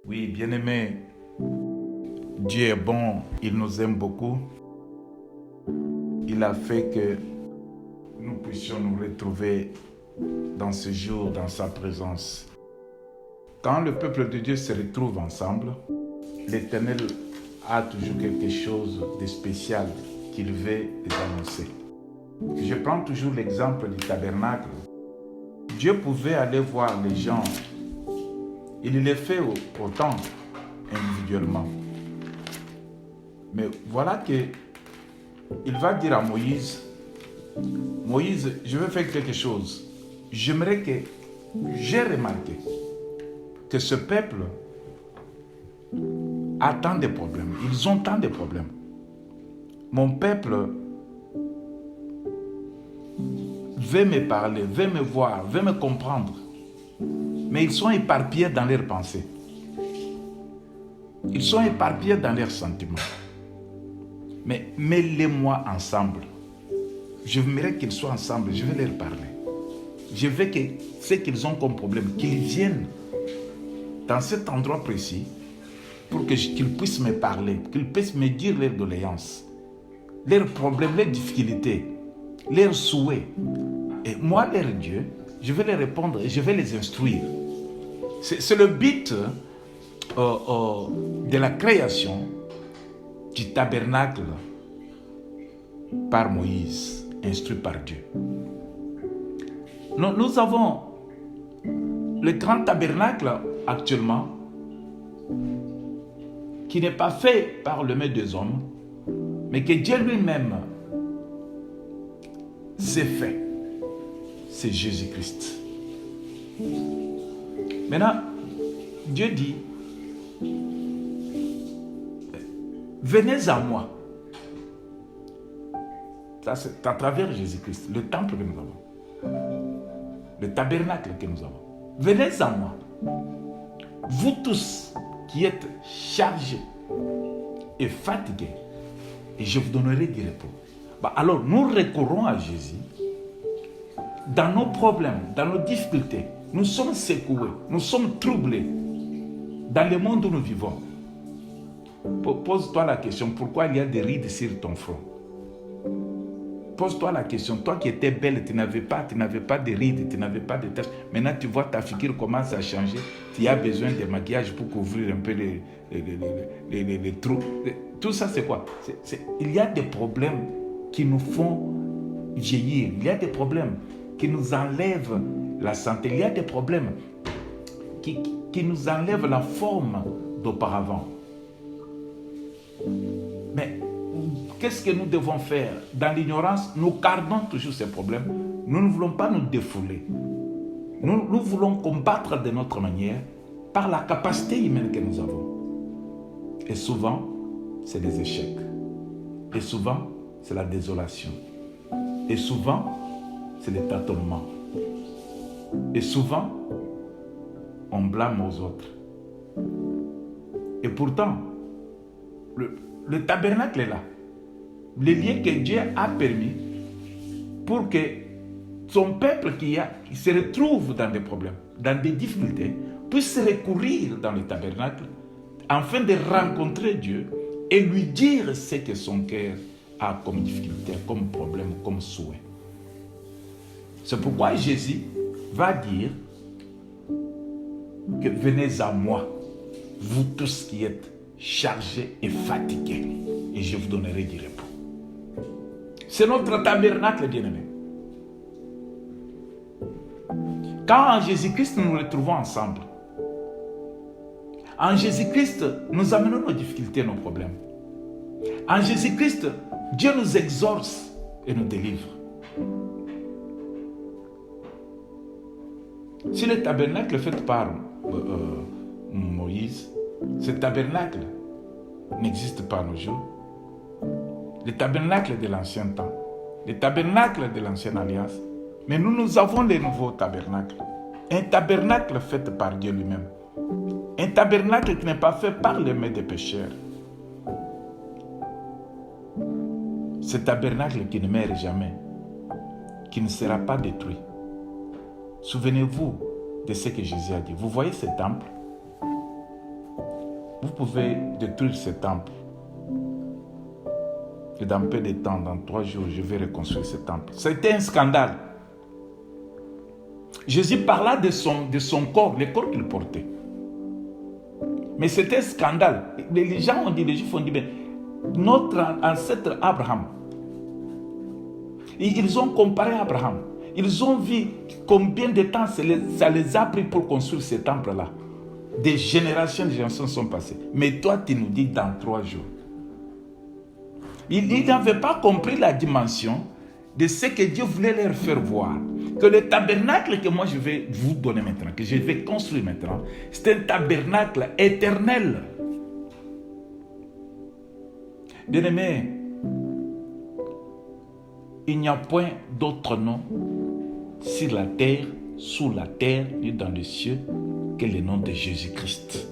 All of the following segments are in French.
Oui, bien-aimé, Dieu est bon, il nous aime beaucoup. Il a fait que nous puissions nous retrouver dans ce jour, dans sa présence. Quand le peuple de Dieu se retrouve ensemble, l'Éternel a toujours quelque chose de spécial qu'il veut les annoncer. Je prends toujours l'exemple du tabernacle. Dieu pouvait aller voir les gens. Il les fait autant individuellement. Mais voilà qu'il va dire à Moïse, Moïse, je veux faire quelque chose. J'aimerais que j'ai remarqué que ce peuple a tant de problèmes. Ils ont tant de problèmes. Mon peuple veut me parler, veut me voir, veut me comprendre. Mais ils sont éparpillés dans leurs pensées. Ils sont éparpillés dans leurs sentiments. Mais mets-les-moi ensemble. Je voudrais qu'ils soient ensemble, je vais leur parler. Je veux que ce qu'ils ont comme problème, qu'ils viennent dans cet endroit précis pour qu'ils puissent me parler, qu'ils puissent me dire leurs doléances, leurs problèmes, leurs difficultés, leurs souhaits. Et moi, leur Dieu, je vais les répondre et je vais les instruire. C'est le but de la création du tabernacle par Moïse, instruit par Dieu. Nous avons le grand tabernacle actuellement qui n'est pas fait par le main des hommes, mais que Dieu lui-même s'est fait. C'est Jésus-Christ. Maintenant, Dieu dit, venez à moi. Ça, c'est à travers Jésus-Christ, le temple que nous avons, le tabernacle que nous avons. Venez à moi, vous tous qui êtes chargés et fatigués, et je vous donnerai du repos. Alors, nous recourons à Jésus. Dans nos problèmes, dans nos difficultés, nous sommes secoués, nous sommes troublés dans le monde où nous vivons. Pose-toi la question, pourquoi il y a des rides sur ton front? Pose-toi la question, toi qui étais belle, tu n'avais pas de rides, tu n'avais pas de taches. Maintenant, tu vois ta figure commence à changer. Tu as besoin de maquillage pour couvrir un peu les trous. Tout ça, c'est quoi? Il y a des problèmes qui nous font vieillir. Il y a des problèmes qui nous enlèvent la santé. Il y a des problèmes qui nous enlèvent la forme d'auparavant. Mais qu'est-ce que nous devons faire? Dans l'ignorance, nous gardons toujours ces problèmes. Nous ne voulons pas nous défouler. Nous voulons combattre de notre manière par la capacité humaine que nous avons. Et souvent, c'est des échecs. Et souvent, c'est la désolation. Et souvent, c'est le tâtonnement. Et souvent, on blâme aux autres. Et pourtant, le tabernacle est là. Le lien que Dieu a permis pour que son peuple qui se retrouve dans des problèmes, dans des difficultés, puisse recourir dans le tabernacle afin de rencontrer Dieu et lui dire ce que son cœur a comme difficulté, comme problème, comme souhait. C'est pourquoi Jésus va dire que venez à moi, vous tous qui êtes chargés et fatigués, et je vous donnerai du repos. C'est notre tabernacle, bien-aimé. Quand en Jésus-Christ nous nous retrouvons ensemble, en Jésus-Christ, nous amenons nos difficultés, nos problèmes. En Jésus-Christ, Dieu nous exauce et nous délivre. Si le tabernacle fait par Moïse, ce tabernacle n'existe pas à nos jours. Le tabernacle de l'ancien temps, le tabernacle de l'ancienne alliance. Mais nous avons le nouveau tabernacle. Un tabernacle fait par Dieu lui-même. Un tabernacle qui n'est pas fait par les mains des pécheurs. Ce tabernacle qui ne meurt jamais, qui ne sera pas détruit. Souvenez-vous de ce que Jésus a dit. Vous voyez ce temple? vous pouvez détruire ce temple. Et dans peu de temps, dans 3 jours, je vais reconstruire ce temple. C'était un scandale. Jésus parla de son corps, le corps qu'il portait. Mais c'était un scandale. Les gens ont dit, les Juifs ont dit, mais notre ancêtre Abraham, ils ont comparé Abraham. Ils ont vu combien de temps ça les a pris pour construire ce temple-là. Des générations sont passées. Mais toi, tu nous dis dans 3 jours. Ils n'avaient pas compris la dimension de ce que Dieu voulait leur faire voir. Que le tabernacle que moi je vais vous donner maintenant, que je vais construire maintenant, c'est un tabernacle éternel. Bien-aimés, il n'y a point d'autre nom sur la terre, sous la terre, ni dans les cieux, que le nom de Jésus-Christ,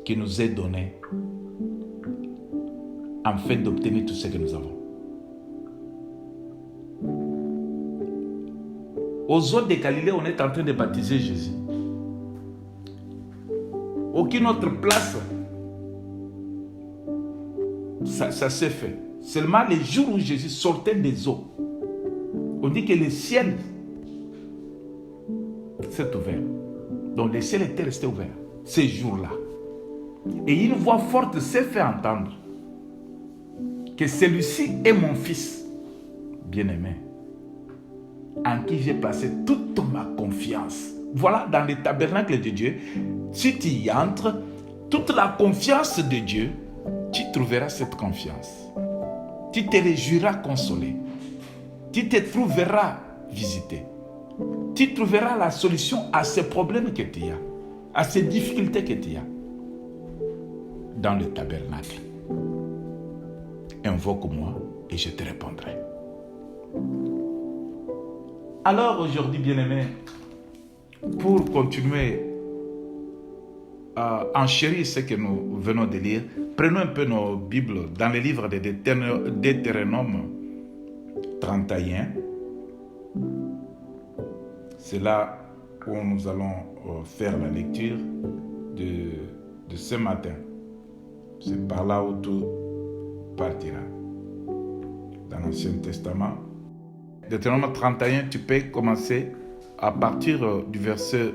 qui nous est donné afin d'obtenir tout ce que nous avons. Aux eaux de Galilée, on est en train de baptiser Jésus. Aucune autre place, ça s'est fait. Seulement les jours où Jésus sortait des eaux, on dit que le ciel s'est ouvert. Donc le ciel était resté ouvert ces jours-là. Et une voix forte s'est fait entendre que celui-ci est mon fils bien-aimé, en qui j'ai passé toute ma confiance. Voilà, dans le tabernacle de Dieu, si tu y entres, toute la confiance de Dieu, tu trouveras cette confiance. Tu te réjouiras consolé. Tu te trouveras visité. Tu trouveras la solution à ces problèmes que tu as, à ces difficultés que tu as. Dans le tabernacle. Invoque-moi et je te répondrai. Alors aujourd'hui, bien-aimés, pour continuer à enchérir ce que nous venons de lire, prenons un peu nos Bibles dans le livre de Deutéronome 31. C'est là où nous allons faire la lecture de ce matin. C'est par là où tout partira. Dans l'Ancien Testament, Deutéronome 31, tu peux commencer à partir du verset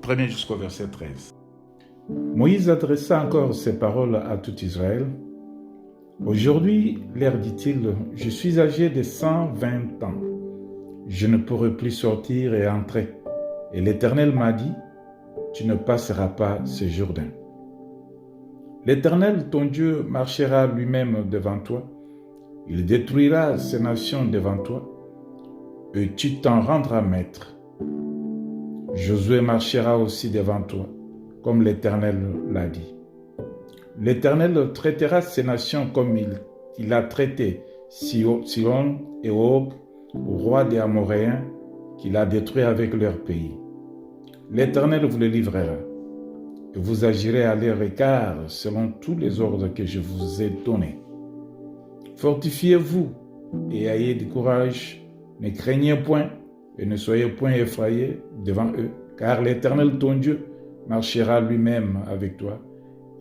1er jusqu'au verset 13. Moïse adressa encore ces paroles à tout Israël. Aujourd'hui, leur dit-il, je suis âgé de 120 ans. Je ne pourrai plus sortir et entrer. Et l'Éternel m'a dit, tu ne passeras pas ce Jourdain. L'Éternel, ton Dieu, marchera lui-même devant toi. Il détruira ces nations devant toi, et tu t'en rendras maître. Josué marchera aussi devant toi, comme l'Éternel l'a dit. L'Éternel traitera ces nations comme il a traité Sihon et Og, au roi des Amoréens, qu'il a détruit avec leur pays. L'Éternel vous les livrera, et vous agirez à leur égard selon tous les ordres que je vous ai donnés. Fortifiez-vous et ayez du courage, ne craignez point et ne soyez point effrayés devant eux, car l'Éternel ton Dieu marchera lui-même avec toi.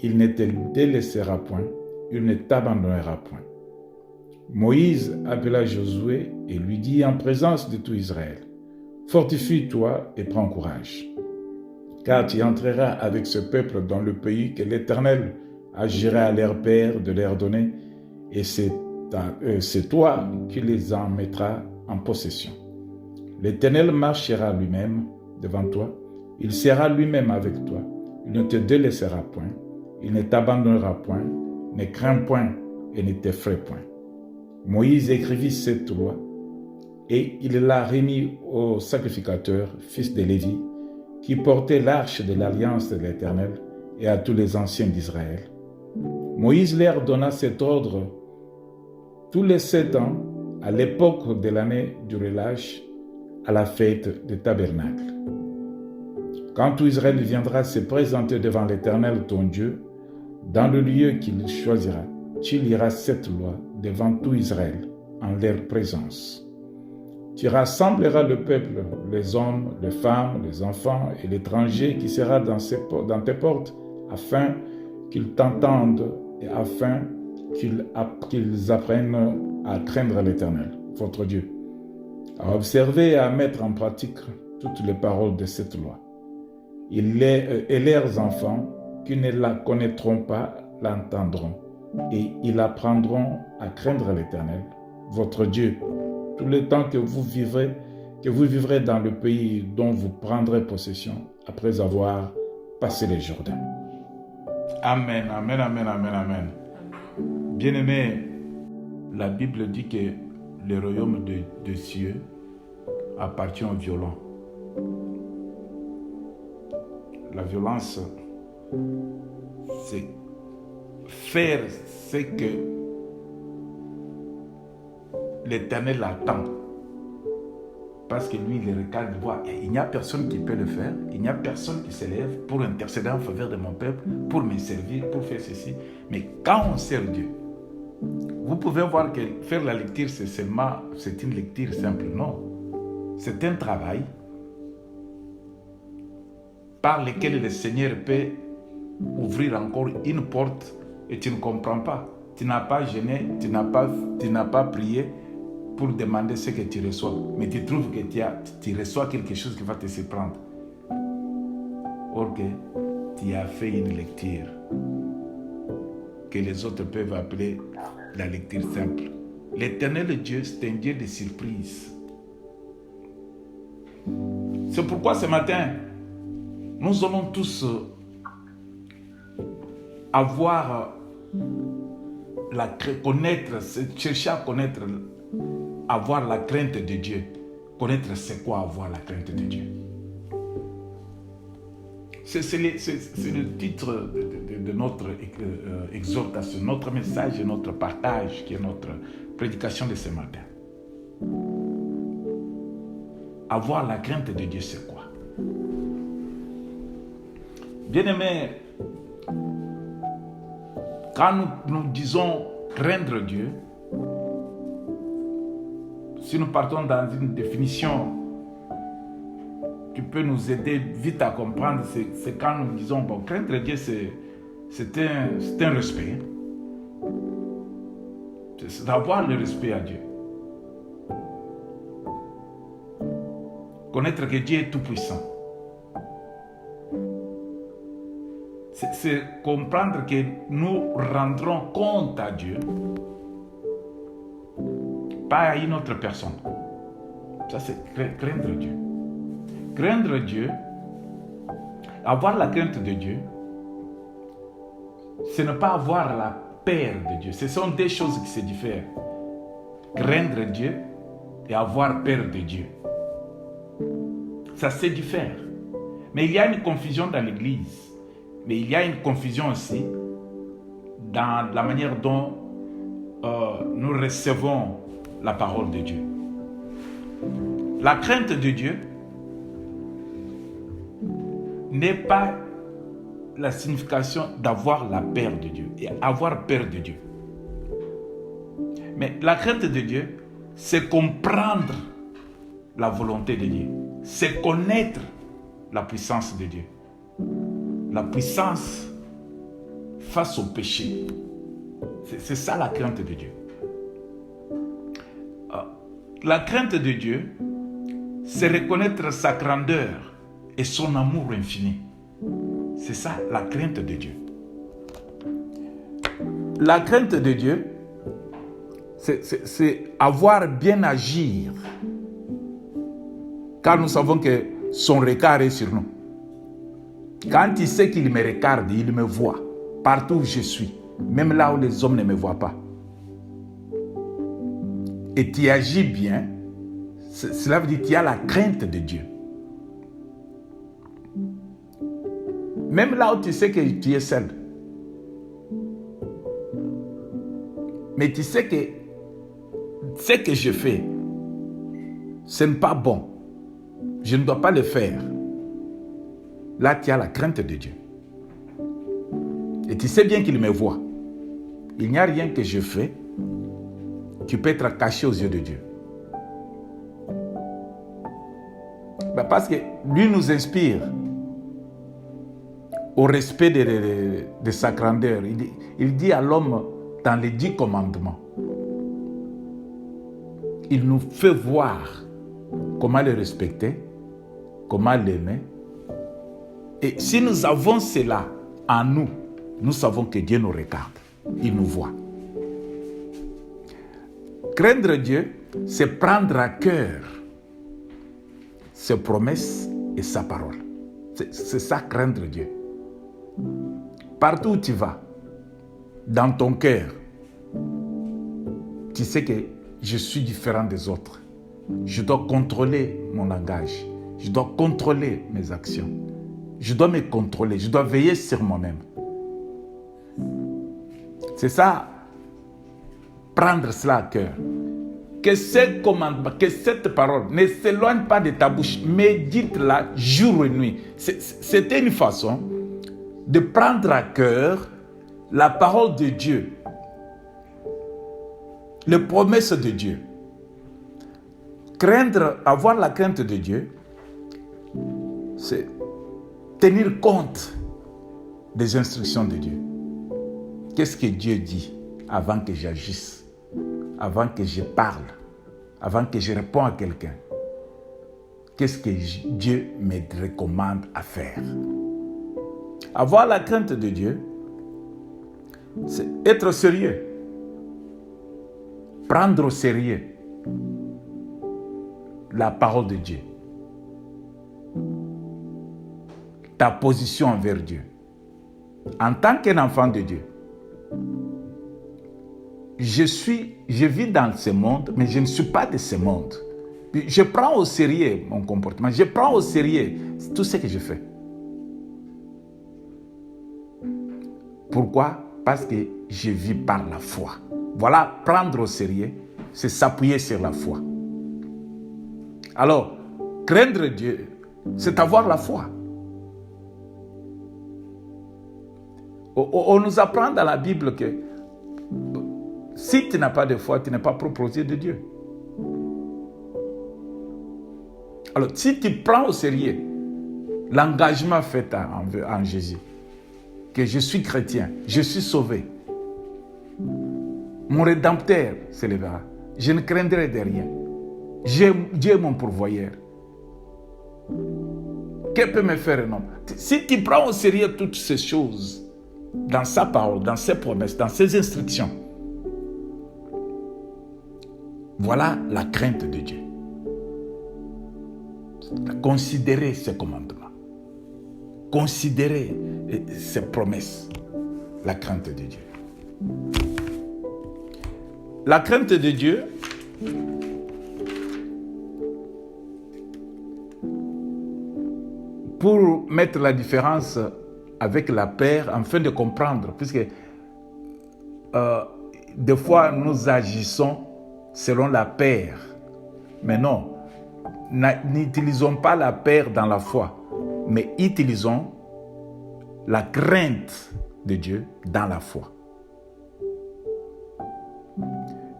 Il ne te délaissera point, il ne t'abandonnera point. Moïse appela Josué et lui dit en présence de tout Israël, fortifie-toi et prends courage, car tu entreras avec ce peuple dans le pays que l'Éternel agira à leur père de leur donner, et c'est toi qui les en mettras en possession. L'Éternel marchera lui-même devant toi, il sera lui-même avec toi, il ne te délaissera point, il ne t'abandonnera point, ne crains point et ne t'effraie point. Moïse écrivit cette loi et il l'a remis au sacrificateur, fils de Lévi, qui portait l'arche de l'alliance de l'Éternel, et à tous les anciens d'Israël. Moïse leur donna cet ordre tous les 7 ans, à l'époque de l'année du relâche, à la fête du tabernacle. Quand tout Israël viendra se présenter devant l'Éternel ton Dieu, dans le lieu qu'il choisira, tu liras cette loi devant tout Israël, en leur présence. Tu rassembleras le peuple, les hommes, les femmes, les enfants et l'étranger qui sera dans tes portes, afin qu'ils t'entendent et afin qu'ils apprennent à craindre l'Éternel, votre Dieu, à observer et à mettre en pratique toutes les paroles de cette loi. Et leurs enfants qui ne la connaîtront pas l'entendront, et ils apprendront à craindre l'Éternel, votre Dieu, tout le temps que vous vivrez dans le pays dont vous prendrez possession après avoir passé les Jourdains. Amen, amen, amen, amen, amen. Bien-aimés, la Bible dit que le royaume des cieux appartient aux violents. La violence, c'est faire ce que l'Éternel attend. Parce que lui, il regarde, il voit, il n'y a personne qui peut le faire, il n'y a personne qui s'élève pour intercéder en faveur de mon peuple, pour me servir, pour faire ceci. Mais quand on sert Dieu, vous pouvez voir que faire la lecture, c'est une lecture simple. Non. C'est un travail par lequel le Seigneur peut ouvrir encore une porte et tu ne comprends pas. Tu n'as pas jeûné, tu n'as pas prié pour demander ce que tu reçois. Mais tu trouves que tu reçois quelque chose qui va te surprendre. Or que tu as fait une lecture que les autres peuvent appeler la lecture simple. L'Éternel Dieu, c'est un Dieu de surprise. C'est pourquoi ce matin, nous allons tous chercher à connaître, avoir la crainte de Dieu. Connaître c'est quoi avoir la crainte de Dieu. C'est le titre de notre exhortation, notre message et notre partage, qui est notre prédication de ce matin. Avoir la crainte de Dieu, c'est quoi? Bien-aimés, quand nous disons craindre Dieu, si nous partons dans une définition qui peut nous aider vite à comprendre, c'est quand nous disons, bon, craindre Dieu, c'est un respect. C'est d'avoir le respect à Dieu. Connaître que Dieu est tout-puissant. C'est comprendre que nous rendrons compte à Dieu, pas à une autre personne. Ça, c'est craindre Dieu. Craindre Dieu, avoir la crainte de Dieu, c'est ne pas avoir la peur de Dieu. Ce sont deux choses qui se diffèrent. Craindre Dieu et avoir peur de Dieu. Ça se diffère. Mais il y a une confusion dans l'Église. Mais il y a une confusion aussi dans la manière dont nous recevons la parole de Dieu. La crainte de Dieu n'est pas la signification d'avoir la peur de Dieu et avoir peur de Dieu. Mais la crainte de Dieu, c'est comprendre la volonté de Dieu. C'est connaître la puissance de Dieu. La puissance face au péché. C'est ça la crainte de Dieu. La crainte de Dieu, c'est reconnaître sa grandeur et son amour infini. C'est ça la crainte de Dieu. La crainte de Dieu, c'est avoir bien agir. Car nous savons que son regard est sur nous. Quand il sait qu'il me regarde, il me voit partout où je suis, même là où les hommes ne me voient pas. Et tu agis bien, cela veut dire que tu as la crainte de Dieu. Même là où tu sais que tu es seul. Mais tu sais que ce que je fais, ce n'est pas bon. Je ne dois pas le faire. Là, tu as la crainte de Dieu. Et tu sais bien qu'il me voit. Il n'y a rien que je fais qui peut être caché aux yeux de Dieu. Parce que lui nous inspire au respect de sa grandeur. Il dit à l'homme dans les 10 commandements, il nous fait voir comment le respecter, comment l'aimer. Et si nous avons cela en nous, nous savons que Dieu nous regarde, il nous voit. Craindre Dieu, c'est prendre à cœur ses promesses et sa parole. C'est ça, craindre Dieu. Partout où tu vas, dans ton cœur, tu sais que je suis différent des autres. Je dois contrôler mon langage. Je dois contrôler mes actions. Je dois me contrôler. Je dois veiller sur moi-même. C'est ça, prendre cela à cœur. Que ces commandements, que cette parole ne s'éloigne pas de ta bouche. Médite-la jour et nuit. C'était une façon de prendre à cœur la parole de Dieu, les promesses de Dieu. Craindre, avoir la crainte de Dieu, c'est tenir compte des instructions de Dieu. Qu'est-ce que Dieu dit avant que j'agisse, avant que je parle, avant que je réponde à quelqu'un? Qu'est-ce que Dieu me recommande à faire? Avoir la crainte de Dieu, c'est être sérieux. Prendre au sérieux la parole de Dieu. Ta position envers Dieu. En tant qu'un enfant de Dieu, je vis dans ce monde, mais je ne suis pas de ce monde. Je prends au sérieux mon comportement. Je prends au sérieux tout ce que je fais. Pourquoi? Parce que je vis par la foi. Voilà, prendre au sérieux, c'est s'appuyer sur la foi. Alors, craindre Dieu, c'est avoir la foi. On nous apprend dans la Bible que si tu n'as pas de foi, tu n'es pas propre aux yeux de Dieu. Alors, si tu prends au sérieux l'engagement fait en Jésus, que je suis chrétien, je suis sauvé, mon Rédempteur s'élèvera, je ne craindrai de rien. Dieu est mon pourvoyeur. Que peut me faire un homme? Si tu prends au sérieux toutes ces choses, dans sa parole, dans ses promesses, dans ses instructions, voilà la crainte de Dieu. Considérez ses commandements. Considérez ses promesses. La crainte de Dieu. La crainte de Dieu, pour mettre la différence avec la peur, afin de comprendre, puisque des fois nous agissons selon la peur, mais non, n'utilisons pas la peur dans la foi, mais utilisons la crainte de Dieu dans la foi.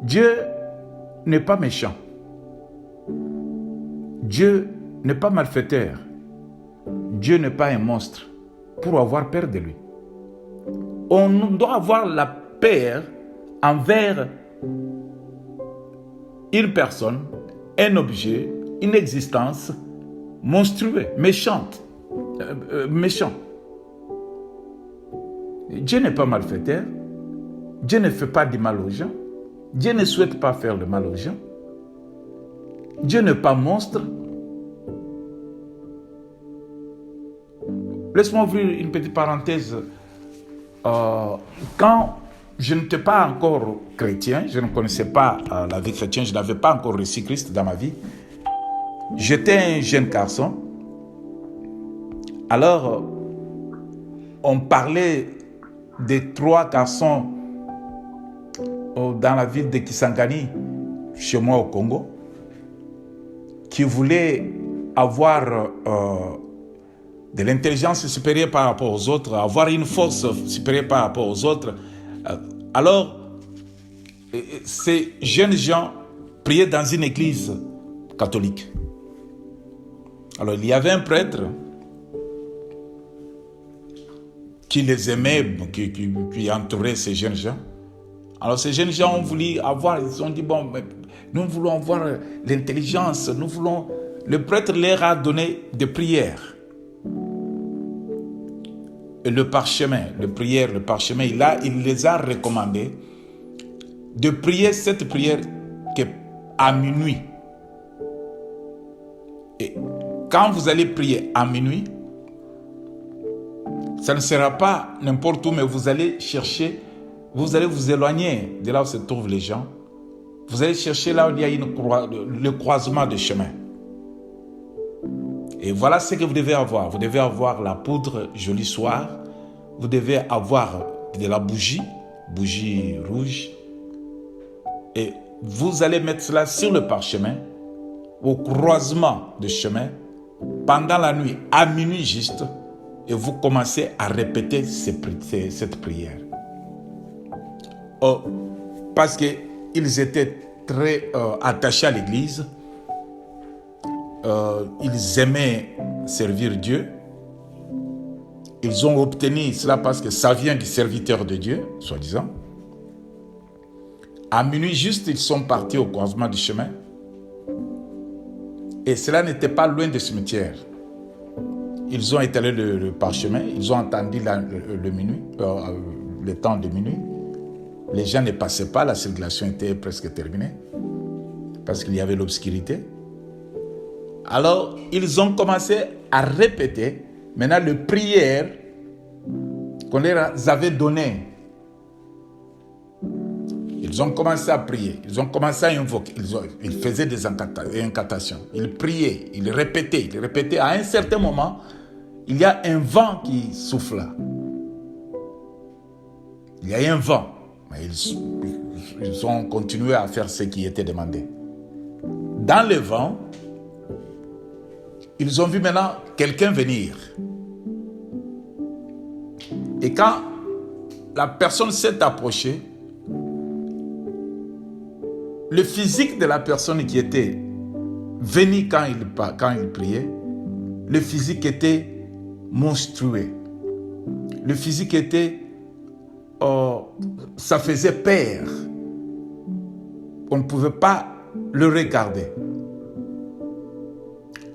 Dieu n'est pas méchant. Dieu n'est pas malfaiteur. Dieu n'est pas un monstre pour avoir peur de lui. On doit avoir la peur envers une personne, un objet, une existence monstrueuse, méchante, méchant. Dieu n'est pas malfaiteur. Dieu ne fait pas du mal aux gens. Dieu ne souhaite pas faire le mal aux gens. Dieu n'est pas monstre. Laisse-moi ouvrir une petite parenthèse. Quand je n'étais pas encore chrétien, je ne connaissais pas la vie chrétienne, je n'avais pas encore reçu Christ dans ma vie. J'étais un jeune garçon. Alors, on parlait des 3 garçons dans la ville de Kisangani, chez moi au Congo, qui voulaient avoir de l'intelligence supérieure par rapport aux autres, avoir une force supérieure par rapport aux autres. Alors, ces jeunes gens priaient dans une église catholique. Alors, il y avait un prêtre qui les aimait, qui entouraient ces jeunes gens. Alors ces jeunes gens ont voulu avoir, ils ont dit, bon, mais nous voulons avoir l'intelligence, nous voulons... Le prêtre leur a donné des prières. Et le parchemin, le parchemin, il les a recommandés de prier cette prière à minuit. Et quand vous allez prier à minuit, ça ne sera pas n'importe où, mais vous allez chercher, vous allez vous éloigner de là où se trouvent les gens. Vous allez chercher là où il y a le croisement de chemin. Et voilà ce que vous devez avoir. Vous devez avoir la poudre Joli Soir. Vous devez avoir de la bougie rouge. Et vous allez mettre cela sur le parchemin, au croisement de chemin, pendant la nuit, à minuit juste, et vous commencez à répéter cette prière. Oh, parce qu'ils étaient très attachés à l'église, ils aimaient servir Dieu. Ils ont obtenu cela parce que ça vient du serviteur de Dieu, soi-disant. À minuit juste, ils sont partis au croisement du chemin. Et cela n'était pas loin du cimetière. Ils ont étalé le parchemin, ils ont entendu le temps de minuit. Les gens ne passaient pas, la circulation était presque terminée, parce qu'il y avait l'obscurité. Alors, ils ont commencé à répéter maintenant les prières qu'on leur avait données. Ils ont commencé à prier, ils ont commencé à invoquer, ils faisaient des incantations, ils priaient, ils répétaient. À un certain moment, il y a un vent qui souffle. Il y a un vent, mais ils ont continué à faire ce qui était demandé. Dans le vent, ils ont vu maintenant quelqu'un venir. Et quand la personne s'est approchée, le physique de la personne qui était venue quand il priait, le physique était monstrueux. Le physique était... ça faisait peur. On ne pouvait pas le regarder.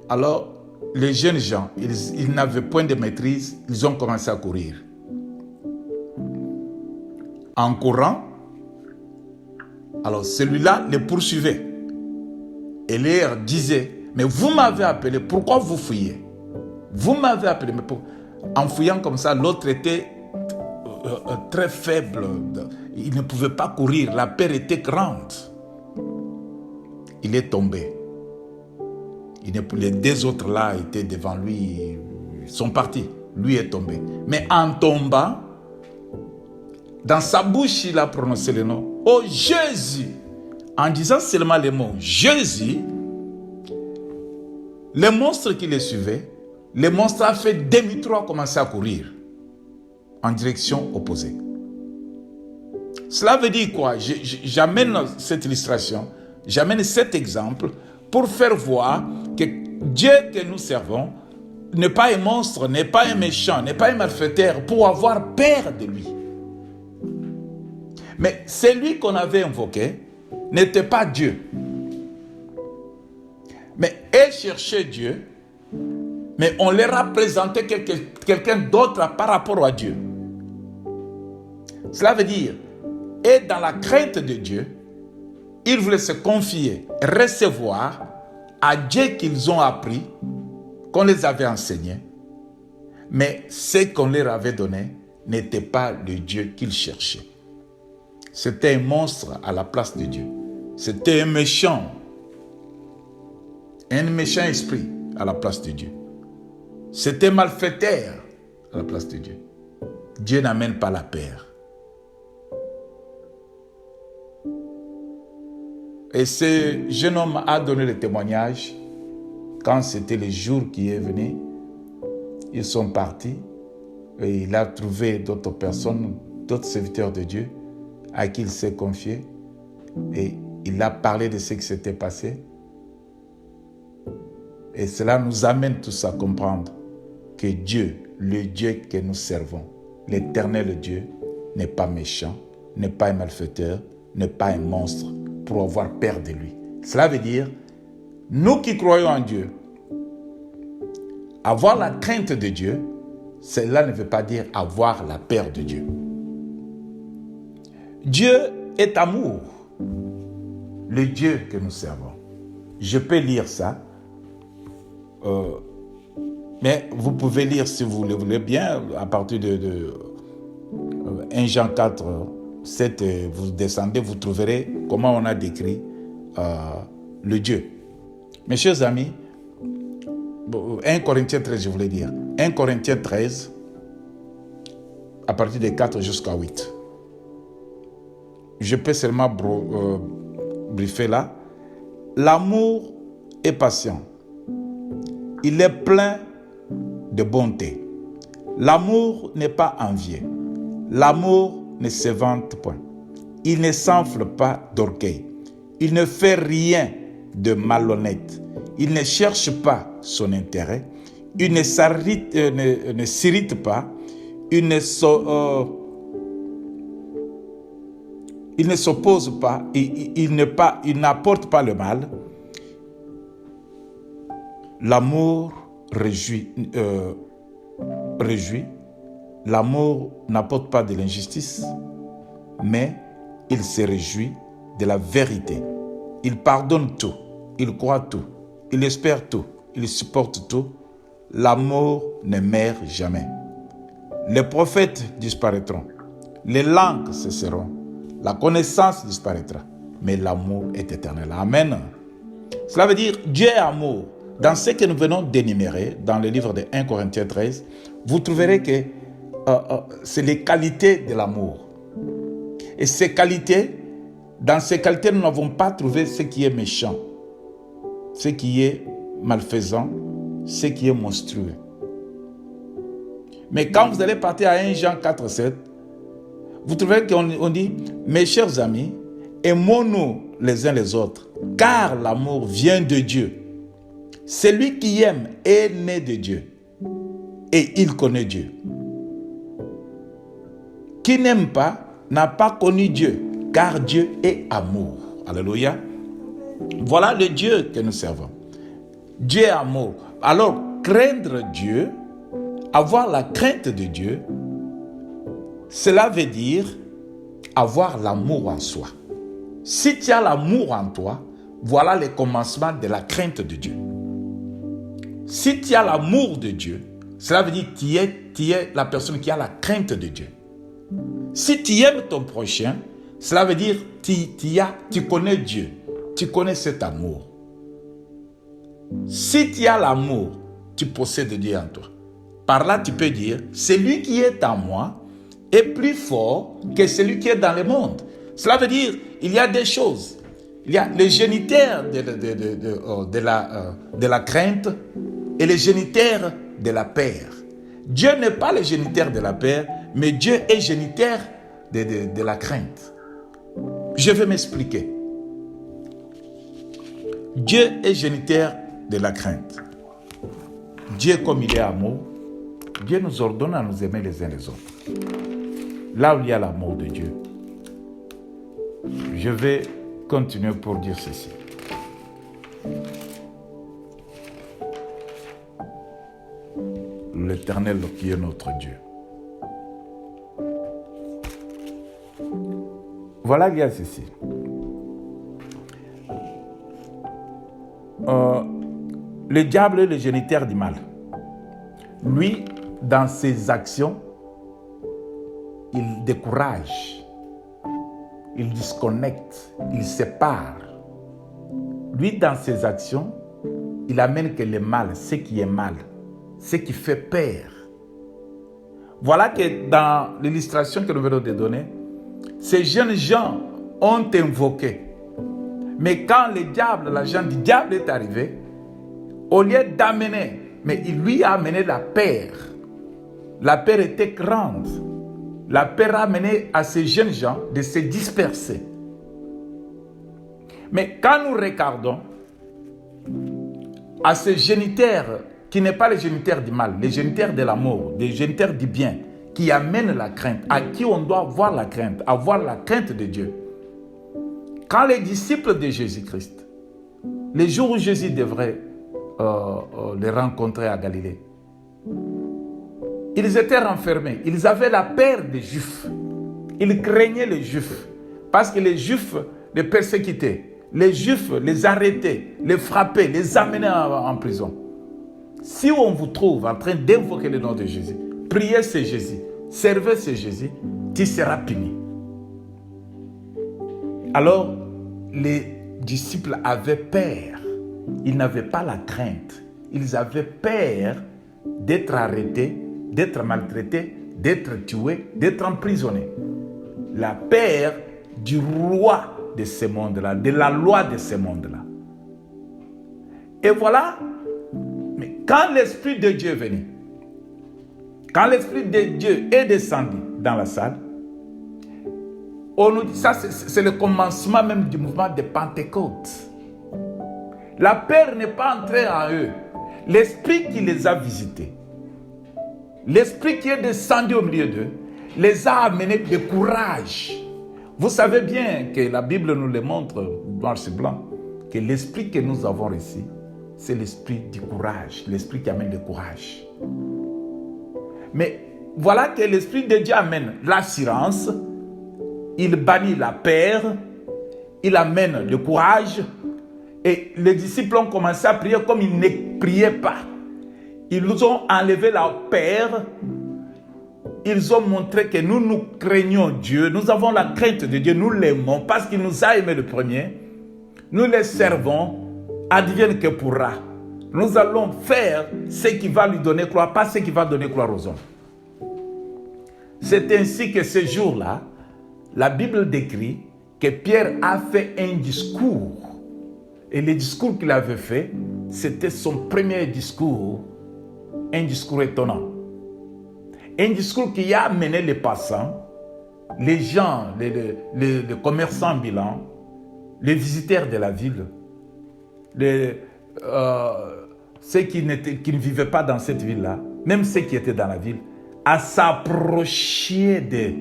Alors, les jeunes gens, ils n'avaient point de maîtrise, ils ont commencé à courir. En courant, alors celui-là les poursuivait et leur disait, mais vous m'avez appelé, pourquoi vous fuyez? Vous m'avez appelé, mais en fuyant comme ça, l'autre était très faible, il ne pouvait pas courir, la peur était grande. Il est tombé. Les deux autres là étaient devant lui, ils sont partis. Lui est tombé. Mais en tombant, dans sa bouche, il a prononcé le nom. Oh Jésus! En disant seulement les mots Jésus, le monstre qui le suivait, le monstre a fait demi-tour, a commencé à courir en direction opposée. Cela veut dire quoi? J'amène cette illustration, j'amène cet exemple pour faire voir que Dieu que nous servons n'est pas un monstre, n'est pas un méchant, n'est pas un malfaiteur pour avoir peur de lui. Mais celui qu'on avait invoqué n'était pas Dieu. Mais ils cherchaient Dieu, mais on leur a présenté quelqu'un d'autre par rapport à Dieu. Cela veut dire, et dans la crainte de Dieu, ils voulaient se confier, recevoir à Dieu qu'ils ont appris, qu'on les avait enseigné, mais ce qu'on leur avait donné n'était pas le Dieu qu'ils cherchaient. C'était un monstre à la place de Dieu. C'était un méchant esprit à la place de Dieu. C'était malfaiteur à la place de Dieu. Dieu n'amène pas la paix. Et ce jeune homme a donné le témoignage quand c'était le jour qui est venu. Ils sont partis et il a trouvé d'autres personnes, d'autres serviteurs de Dieu à qui il s'est confié et il a parlé de ce qui s'était passé. Et cela nous amène tous à comprendre que Dieu, le Dieu que nous servons, l'Éternel Dieu n'est pas méchant, n'est pas un malfaiteur, n'est pas un monstre pour avoir peur de lui. Cela veut dire, nous qui croyons en Dieu, avoir la crainte de Dieu, cela ne veut pas dire avoir la peur de Dieu. Dieu est amour, le Dieu que nous servons. Je peux lire ça, mais vous pouvez lire si vous le voulez bien, à partir de 1 Jean 4, 7, vous descendez, vous trouverez comment on a décrit le Dieu. Mes chers amis, 1 Corinthiens 13, je voulais dire. 1 Corinthiens 13, à partir de 4 jusqu'à 8. Je peux seulement briefer là. L'amour est patient. Il est plein de bonté. L'amour n'est pas envieux. L'amour ne se vante point. Il ne s'enfle pas d'orgueil. Il ne fait rien de malhonnête. Il ne cherche pas son intérêt. Il ne s'irrite pas. Il ne s'oppose pas. Il n'apporte pas le mal. L'amour réjouit. L'amour n'apporte pas de l'injustice, mais il se réjouit de la vérité. Il pardonne tout, il croit tout, il espère tout, il supporte tout. L'amour ne meurt jamais. Les prophètes disparaîtront, les langues cesseront, la connaissance disparaîtra, mais l'amour est éternel. Amen. Cela veut dire Dieu est amour. Dans ce que nous venons d'énumérer, dans le livre de 1 Corinthiens 13, vous trouverez que c'est les qualités de l'amour. Et ces qualités, dans ces qualités, nous n'avons pas trouvé ce qui est méchant, ce qui est malfaisant, ce qui est monstrueux. Mais quand vous allez partir à 1 Jean 4, 7, vous trouverez qu'on dit, mes chers amis, aimons-nous les uns les autres, car l'amour vient de Dieu. Celui qui aime est né de Dieu et il connaît Dieu. Qui n'aime pas n'a pas connu Dieu, car Dieu est amour. Alléluia. Voilà le Dieu que nous servons. Dieu est amour. Alors, craindre Dieu, avoir la crainte de Dieu, cela veut dire avoir l'amour en soi. Si tu as l'amour en toi, voilà le commencement de la crainte de Dieu. Si tu as l'amour de Dieu, cela veut dire que tu es la personne qui a la crainte de Dieu. Si tu aimes ton prochain, cela veut dire que tu connais Dieu, tu connais cet amour. Si tu as l'amour, tu possèdes Dieu en toi. Par là, tu peux dire, celui qui est en moi est plus fort que celui qui est dans le monde. Cela veut dire, il y a des choses. Il y a le géniteur de la crainte et le géniteur de la peur. Dieu n'est pas le géniteur de la peur, mais Dieu est géniteur de la crainte. Je vais m'expliquer. Dieu est géniteur de la crainte. Dieu, comme il est amour, Dieu nous ordonne à nous aimer les uns les autres. Là où il y a l'amour de Dieu, je vais continuer pour dire ceci. L'Éternel qui est notre Dieu. Voilà qu'il y a ceci. Le diable est le géniteur du mal. Lui, dans ses actions, il décourage, il disconnecte, il sépare. Lui, dans ses actions, il amène que le mal, ce qui est mal, ce qui fait peur. Voilà que dans l'illustration que nous venons de donner, ces jeunes gens ont invoqué. Mais quand le diable, l'agent du diable est arrivé, au lieu d'amener, mais il lui a amené la peur. La peur était grande. La peur a amené à ces jeunes gens de se disperser. Mais quand nous regardons à ce géniteur qui n'est pas le géniteur du mal, le géniteur de l'amour, le géniteur du bien, qui amène la crainte, à qui on doit avoir la crainte de Dieu. Quand les disciples de Jésus-Christ, les jours où Jésus devrait les rencontrer à Galilée, ils étaient renfermés, ils avaient la peur des Juifs, ils craignaient les Juifs, parce que les Juifs les persécutaient, les Juifs les arrêtaient, les frappaient, les amenaient en prison. Si on vous trouve en train d'invoquer le nom de Jésus, priez ce Jésus, servez ce Jésus, tu seras puni. Alors, les disciples avaient peur. Ils n'avaient pas la crainte. Ils avaient peur d'être arrêtés, d'être maltraités, d'être tués, d'être emprisonnés. La peur du roi de ce monde-là, de la loi de ce monde-là. Et voilà, mais quand l'Esprit de Dieu est venu, quand l'Esprit de Dieu est descendu dans la salle, on nous dit, ça c'est le commencement même du mouvement de Pentecôte. La peur n'est pas entrée en eux. L'Esprit qui les a visités, l'Esprit qui est descendu au milieu d'eux, les a amenés de courage. Vous savez bien que la Bible nous le montre, noir sur blanc, que l'Esprit que nous avons reçu, c'est l'Esprit du courage, l'Esprit qui amène le courage. Mais voilà que l'Esprit de Dieu amène l'assurance, il bannit la peur, il amène le courage, et les disciples ont commencé à prier comme ils ne priaient pas. Ils nous ont enlevé la peur, ils ont montré que nous craignons Dieu, nous avons la crainte de Dieu, nous l'aimons parce qu'il nous a aimés le premier, nous les servons, advienne que pourra. Nous allons faire ce qui va lui donner gloire, pas ce qui va donner gloire aux hommes. C'est ainsi que ce jour-là, la Bible décrit que Pierre a fait un discours. Et le discours qu'il avait fait, c'était son premier discours, un discours étonnant. Un discours qui a amené les passants, les gens, les commerçants ambulants, les visiteurs de la ville, ceux qui ne vivaient pas dans cette ville-là, même ceux qui étaient dans la ville, à s'approcher d'eux,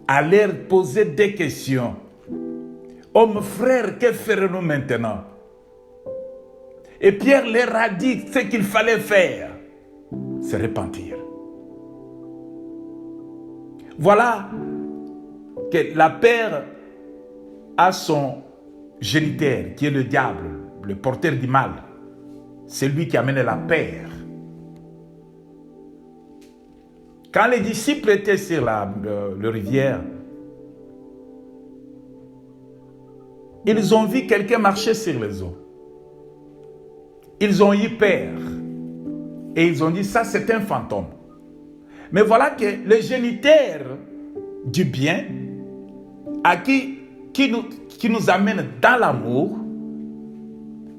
à leur poser des questions. Oh mon frère, que ferons-nous maintenant? Et Pierre leur a dit ce qu'il fallait faire, se repentir. Voilà que la peur a son géniteur, qui est le diable, le porteur du mal. C'est lui qui amène la peur. Quand les disciples étaient sur la rivière, ils ont vu quelqu'un marcher sur les eaux. Ils ont eu peur. Et ils ont dit, ça c'est un fantôme. Mais voilà que le géniteur du bien, qui nous amène dans l'amour,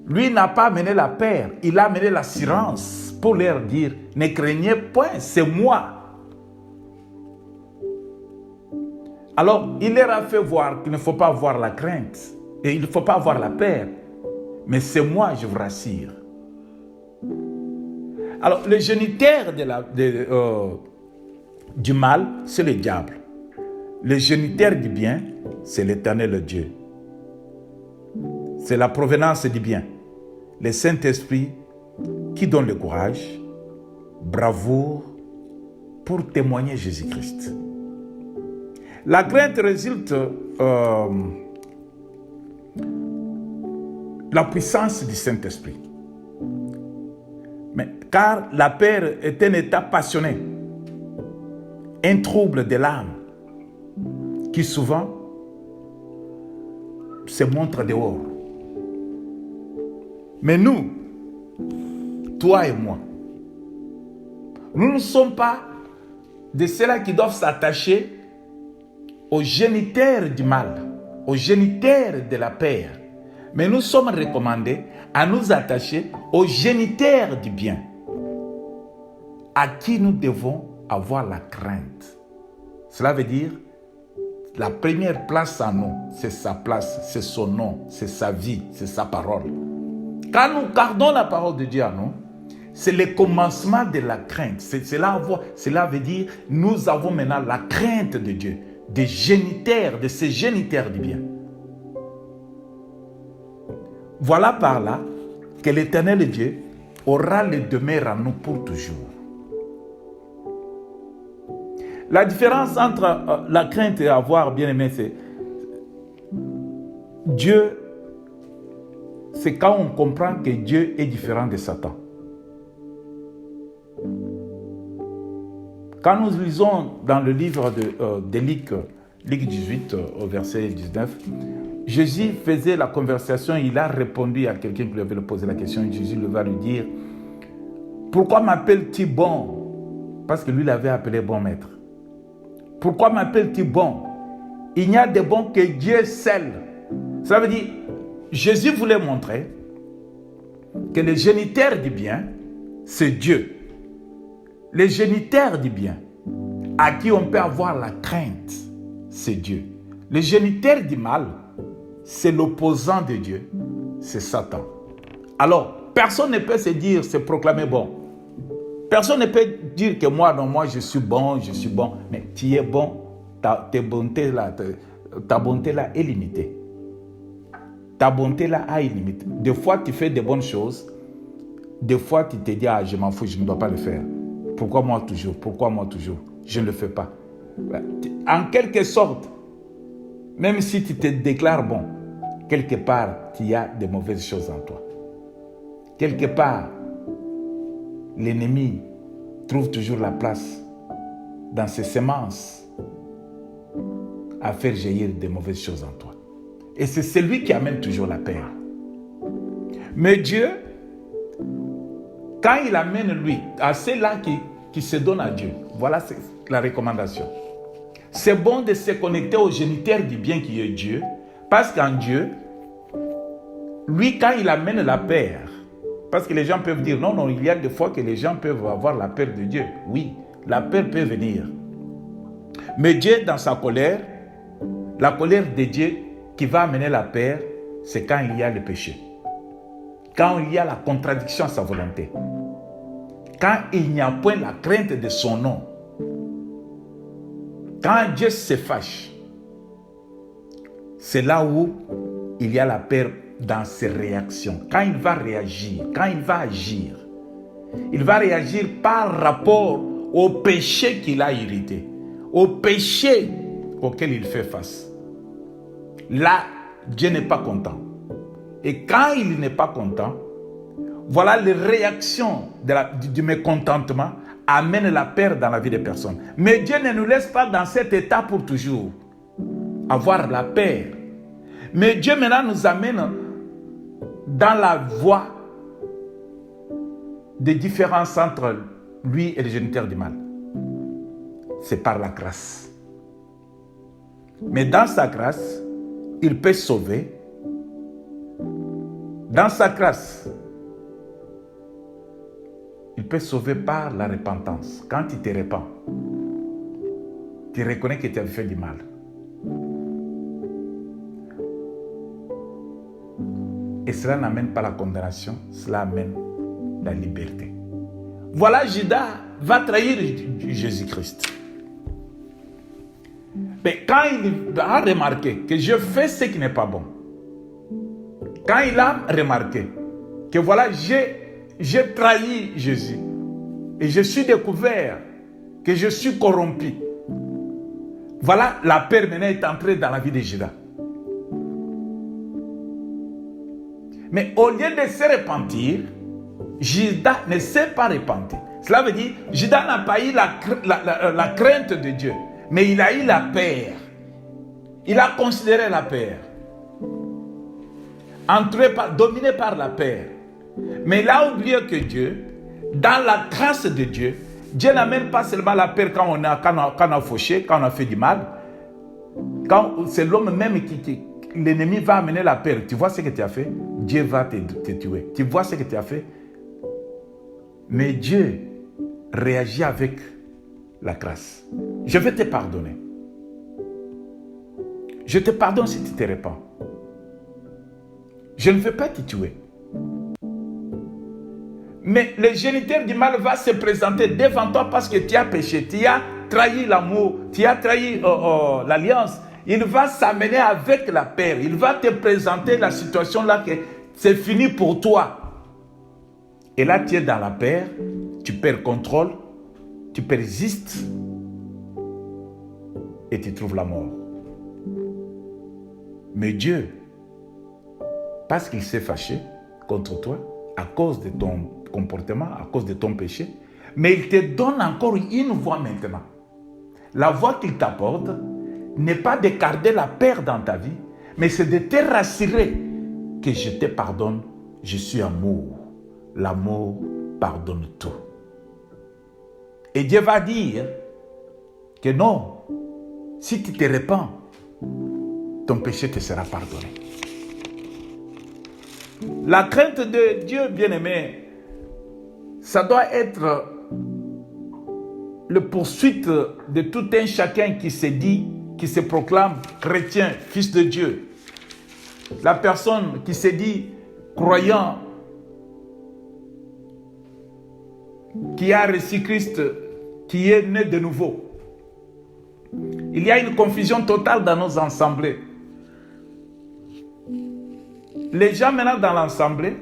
lui n'a pas amené la peur, il a amené l'assurance pour leur dire, ne craignez point, c'est moi. Alors, il leur a fait voir qu'il ne faut pas avoir la crainte et il ne faut pas avoir la peur. Mais c'est moi, je vous rassure. Alors, le géniteur du mal, c'est le diable. Le géniteur du bien, c'est l'Éternel Dieu. C'est la provenance du bien. Le Saint-Esprit qui donne le courage, bravoure pour témoigner Jésus-Christ. La crainte résulte la puissance du Saint-Esprit. Mais car la peur est un état passionné, un trouble de l'âme qui souvent se montre dehors. Mais nous, toi et moi, nous ne sommes pas de ceux-là qui doivent s'attacher aux géniteurs du mal, aux géniteurs de la peur. Mais nous sommes recommandés à nous attacher aux géniteurs du bien, à qui nous devons avoir la crainte. Cela veut dire, la première place à nous, c'est sa place, c'est son nom, c'est sa vie, c'est sa parole. Quand nous gardons la parole de Dieu à nous, c'est le commencement de la crainte. Cela veut dire, nous avons maintenant la crainte de Dieu, des géniteurs, de ces géniteurs du bien. Voilà par là que l'Éternel Dieu aura le demeure en nous pour toujours. La différence entre la crainte et avoir bien aimé, c'est Dieu, c'est quand on comprend que Dieu est différent de Satan. Quand nous lisons dans le livre de Luc 18, au verset 19, Jésus faisait la conversation, il a répondu à quelqu'un qui lui avait posé la question. Jésus va lui dire, pourquoi m'appelles-tu bon? Parce que lui l'avait appelé bon maître. Pourquoi m'appelles-tu bon? Il n'y a de bon que Dieu seul. Ça veut dire, Jésus voulait montrer que le géniteur du bien, c'est Dieu. Le géniteur du bien, à qui on peut avoir la crainte, c'est Dieu. Le géniteur du mal, c'est l'opposant de Dieu, c'est Satan. Alors, personne ne peut se dire, se proclamer bon. Personne ne peut dire que moi je suis bon, mais tu es bon, ta bonté là est limitée. Ta bonté là a une limite. Des fois, tu fais des bonnes choses. Des fois, tu te dis, ah, je m'en fous, je ne dois pas le faire. Pourquoi moi toujours? Je ne le fais pas. En quelque sorte, même si tu te déclares bon, quelque part, tu as de mauvaises choses en toi. Quelque part, l'ennemi trouve toujours la place dans ses semences à faire jaillir de mauvaises choses en toi. Et c'est celui qui amène toujours la paix. Mais Dieu, quand il amène lui, à ceux-là qui se donnent à Dieu, voilà la recommandation. C'est bon de se connecter au géniteur du bien qui est Dieu, parce qu'en Dieu, lui, quand il amène la paix, parce que les gens peuvent dire, non, il y a des fois que les gens peuvent avoir la peur de Dieu. Oui, la peur peut venir. Mais Dieu, dans sa colère, la colère de Dieu qui va amener la paix, c'est quand il y a le péché. Quand il y a la contradiction à sa volonté. Quand il n'y a point la crainte de son nom. Quand Dieu se fâche, c'est là où il y a la peur dans ses réactions. Quand il va réagir, quand il va agir, il va réagir par rapport au péché qu'il a hérité, au péché auquel il fait face. Là, Dieu n'est pas content. Et quand il n'est pas content, voilà les réactions du mécontentement amènent la peur dans la vie des personnes. Mais Dieu ne nous laisse pas dans cet état pour toujours. Avoir la peur. Mais Dieu maintenant nous amène dans la voie de différence entre lui et les géniteurs du mal. C'est par la grâce. Mais dans sa grâce, il peut sauver. Dans sa grâce, il peut sauver par la repentance. Quand tu te repens, tu reconnais que tu as fait du mal. Et cela n'amène pas la condamnation, cela amène la liberté. Voilà, Judas va trahir Jésus-Christ. Mais quand il a remarqué que je fais ce qui n'est pas bon, quand il a remarqué que voilà, j'ai trahi Jésus et je suis découvert que je suis corrompu, voilà, la peur maintenant est entrée dans la vie de Judas. Mais au lieu de se repentir, Judas ne s'est pas repenti. Cela veut dire, Judas n'a pas eu la crainte de Dieu, mais il a eu la peur. Il a considéré la peur. Dominé par la peur. Mais il a oublié que Dieu, dans la grâce de Dieu, Dieu n'amène pas seulement la peur quand on a fauché, quand on a fait du mal. Quand c'est l'homme même l'ennemi va amener la peur. Tu vois ce que tu as fait? Dieu va te tuer. Tu vois ce que tu as fait? Mais Dieu réagit avec la grâce. Je vais te pardonner. Je te pardonne si tu te repens. Je ne veux pas te tuer. Mais le géniteur du mal va se présenter devant toi parce que tu as péché, tu as trahi l'amour, tu as trahi l'alliance. Il va s'amener avec la paix. Il va te présenter la situation là que c'est fini pour toi. Et là, tu es dans la paix, tu perds contrôle, tu persistes et tu trouves la mort. Mais Dieu, parce qu'il s'est fâché contre toi à cause de ton comportement, à cause de ton péché, mais il te donne encore une voie maintenant. La voie qu'il t'apporte n'est pas de garder la paix dans ta vie, mais c'est de te rassurer que je te pardonne, je suis amour. L'amour pardonne tout. Et Dieu va dire que non, si tu te repens, ton péché te sera pardonné. La crainte de Dieu, bien-aimé, ça doit être le poursuite de tout un chacun qui se dit, qui se proclame chrétien, fils de Dieu. La personne qui se dit croyant, qui a reçu Christ, qui est né de nouveau. Il y a une confusion totale dans nos assemblées. Les gens maintenant dans l'assemblée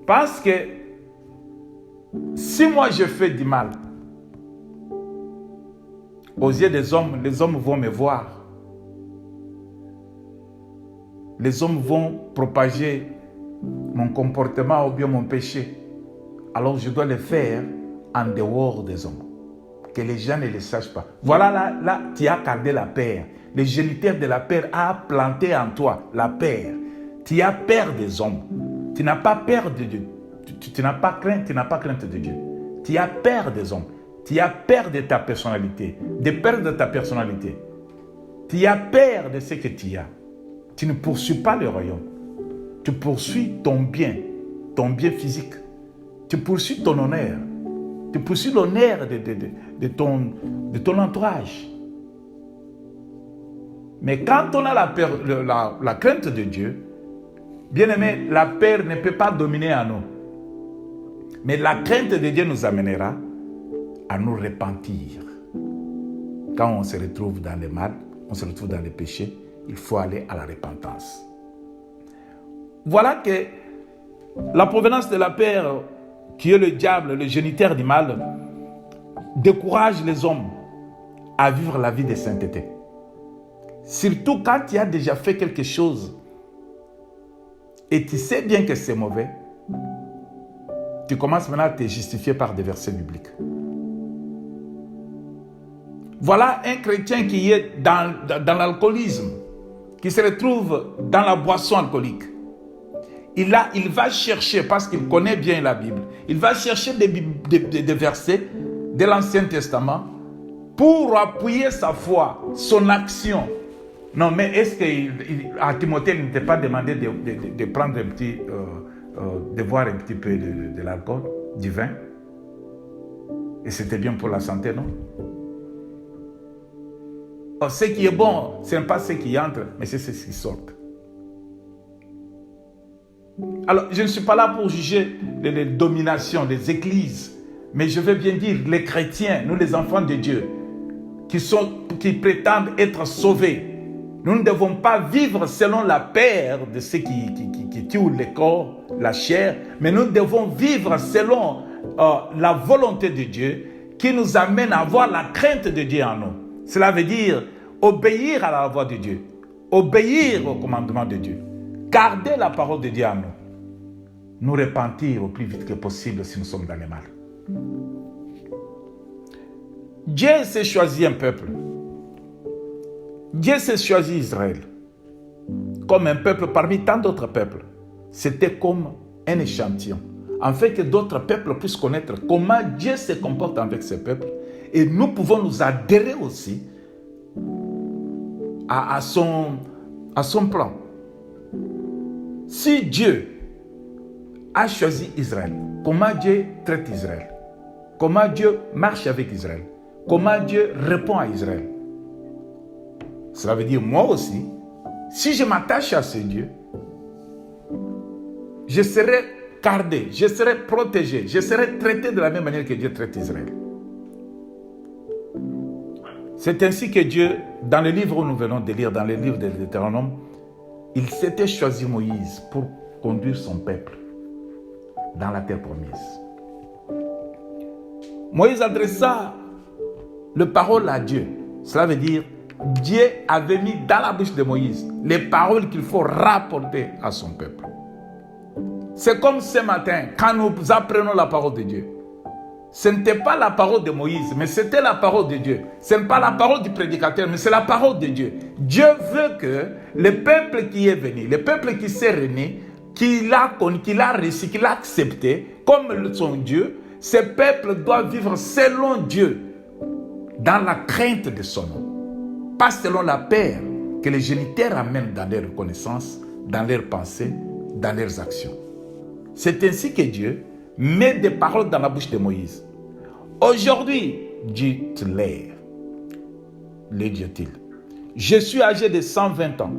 pensent que si moi je fais du mal aux yeux des hommes, les hommes vont me voir. Les hommes vont propager mon comportement ou bien mon péché. Alors je dois le faire en dehors des hommes. Que les gens ne le sachent pas. Voilà, là tu as gardé la paix. Le géniteur de la paix a planté en toi la paix. Tu as peur des hommes. Tu n'as pas peur de Dieu. Tu n'as pas crainte de Dieu. Tu as peur des hommes. Tu as peur de ta personnalité. De perdre ta personnalité. Tu as peur de ce que tu as. Tu ne poursuis pas le royaume. Tu poursuis ton bien physique. Tu poursuis ton honneur. Tu poursuis l'honneur de ton entourage. Mais quand on a la crainte de Dieu, bien aimé, la peur ne peut pas dominer en nous. Mais la crainte de Dieu nous amènera à nous repentir. Quand on se retrouve dans le mal, on se retrouve dans le péché, il faut aller à la repentance. Voilà que la provenance de la peur, qui est le diable, le géniteur du mal, décourage les hommes à vivre la vie de sainteté. Surtout quand tu as déjà fait quelque chose et tu sais bien que c'est mauvais, tu commences maintenant à te justifier par des versets bibliques. Voilà un chrétien qui est dans l'alcoolisme, qui se retrouve dans la boisson alcoolique. Il va chercher, parce qu'il connaît bien la Bible, il va chercher des versets de l'Ancien Testament pour appuyer sa foi, son action. Non, mais est-ce qu'à Timothée, il n'était pas demandé de prendre un petit, de boire un petit peu de l'alcool, du vin? Et c'était bien pour la santé, non? Alors, ce qui est bon, ce n'est pas ce qui entre, mais c'est ce qui sort. Alors, je ne suis pas là pour juger les dominations des églises, mais je veux bien dire les chrétiens, nous les enfants de Dieu, qui prétendent être sauvés. Nous ne devons pas vivre selon la peur de ceux qui tuent le corps, la chair, mais nous devons vivre selon la volonté de Dieu qui nous amène à avoir la crainte de Dieu en nous. Cela veut dire obéir à la voix de Dieu, obéir au commandement de Dieu, garder la parole de Dieu en nous, nous repentir au plus vite que possible si nous sommes dans le mal. Dieu s'est choisi un peuple. Dieu s'est choisi Israël comme un peuple parmi tant d'autres peuples. C'était comme un échantillon, afin que d'autres peuples puissent connaître comment Dieu se comporte avec ces peuples. Et nous pouvons nous adhérer aussi à son plan. Si Dieu a choisi Israël, comment Dieu traite Israël? Comment Dieu marche avec Israël? Comment Dieu répond à Israël? Cela veut dire, moi aussi, si je m'attache à ce Dieu, je serai gardé, je serai protégé, je serai traité de la même manière que Dieu traite Israël. C'est ainsi que Dieu, dans le livre où nous venons de lire, dans le livre de Deutéronome, il s'était choisi Moïse pour conduire son peuple dans la terre promise. Moïse adressa le parole à Dieu. Cela veut dire, Dieu avait mis dans la bouche de Moïse les paroles qu'il faut rapporter à son peuple. C'est comme ce matin, quand nous apprenons la parole de Dieu. Ce n'était pas la parole de Moïse, mais c'était la parole de Dieu. Ce n'est pas la parole du prédicateur, mais c'est la parole de Dieu. Dieu veut que le peuple qui est venu, le peuple qui s'est réuni, qu'il a connu, qu'il a reçu, qu'il a accepté comme son Dieu, ce peuple doit vivre selon Dieu, dans la crainte de son nom. Pas selon la peur que les géniteurs amènent dans leur reconnaissance, dans leurs pensées, dans leurs actions. C'est ainsi que Dieu met des paroles dans la bouche de Moïse. Aujourd'hui, dites-leur, lui dit-il, je suis âgé de 120 ans,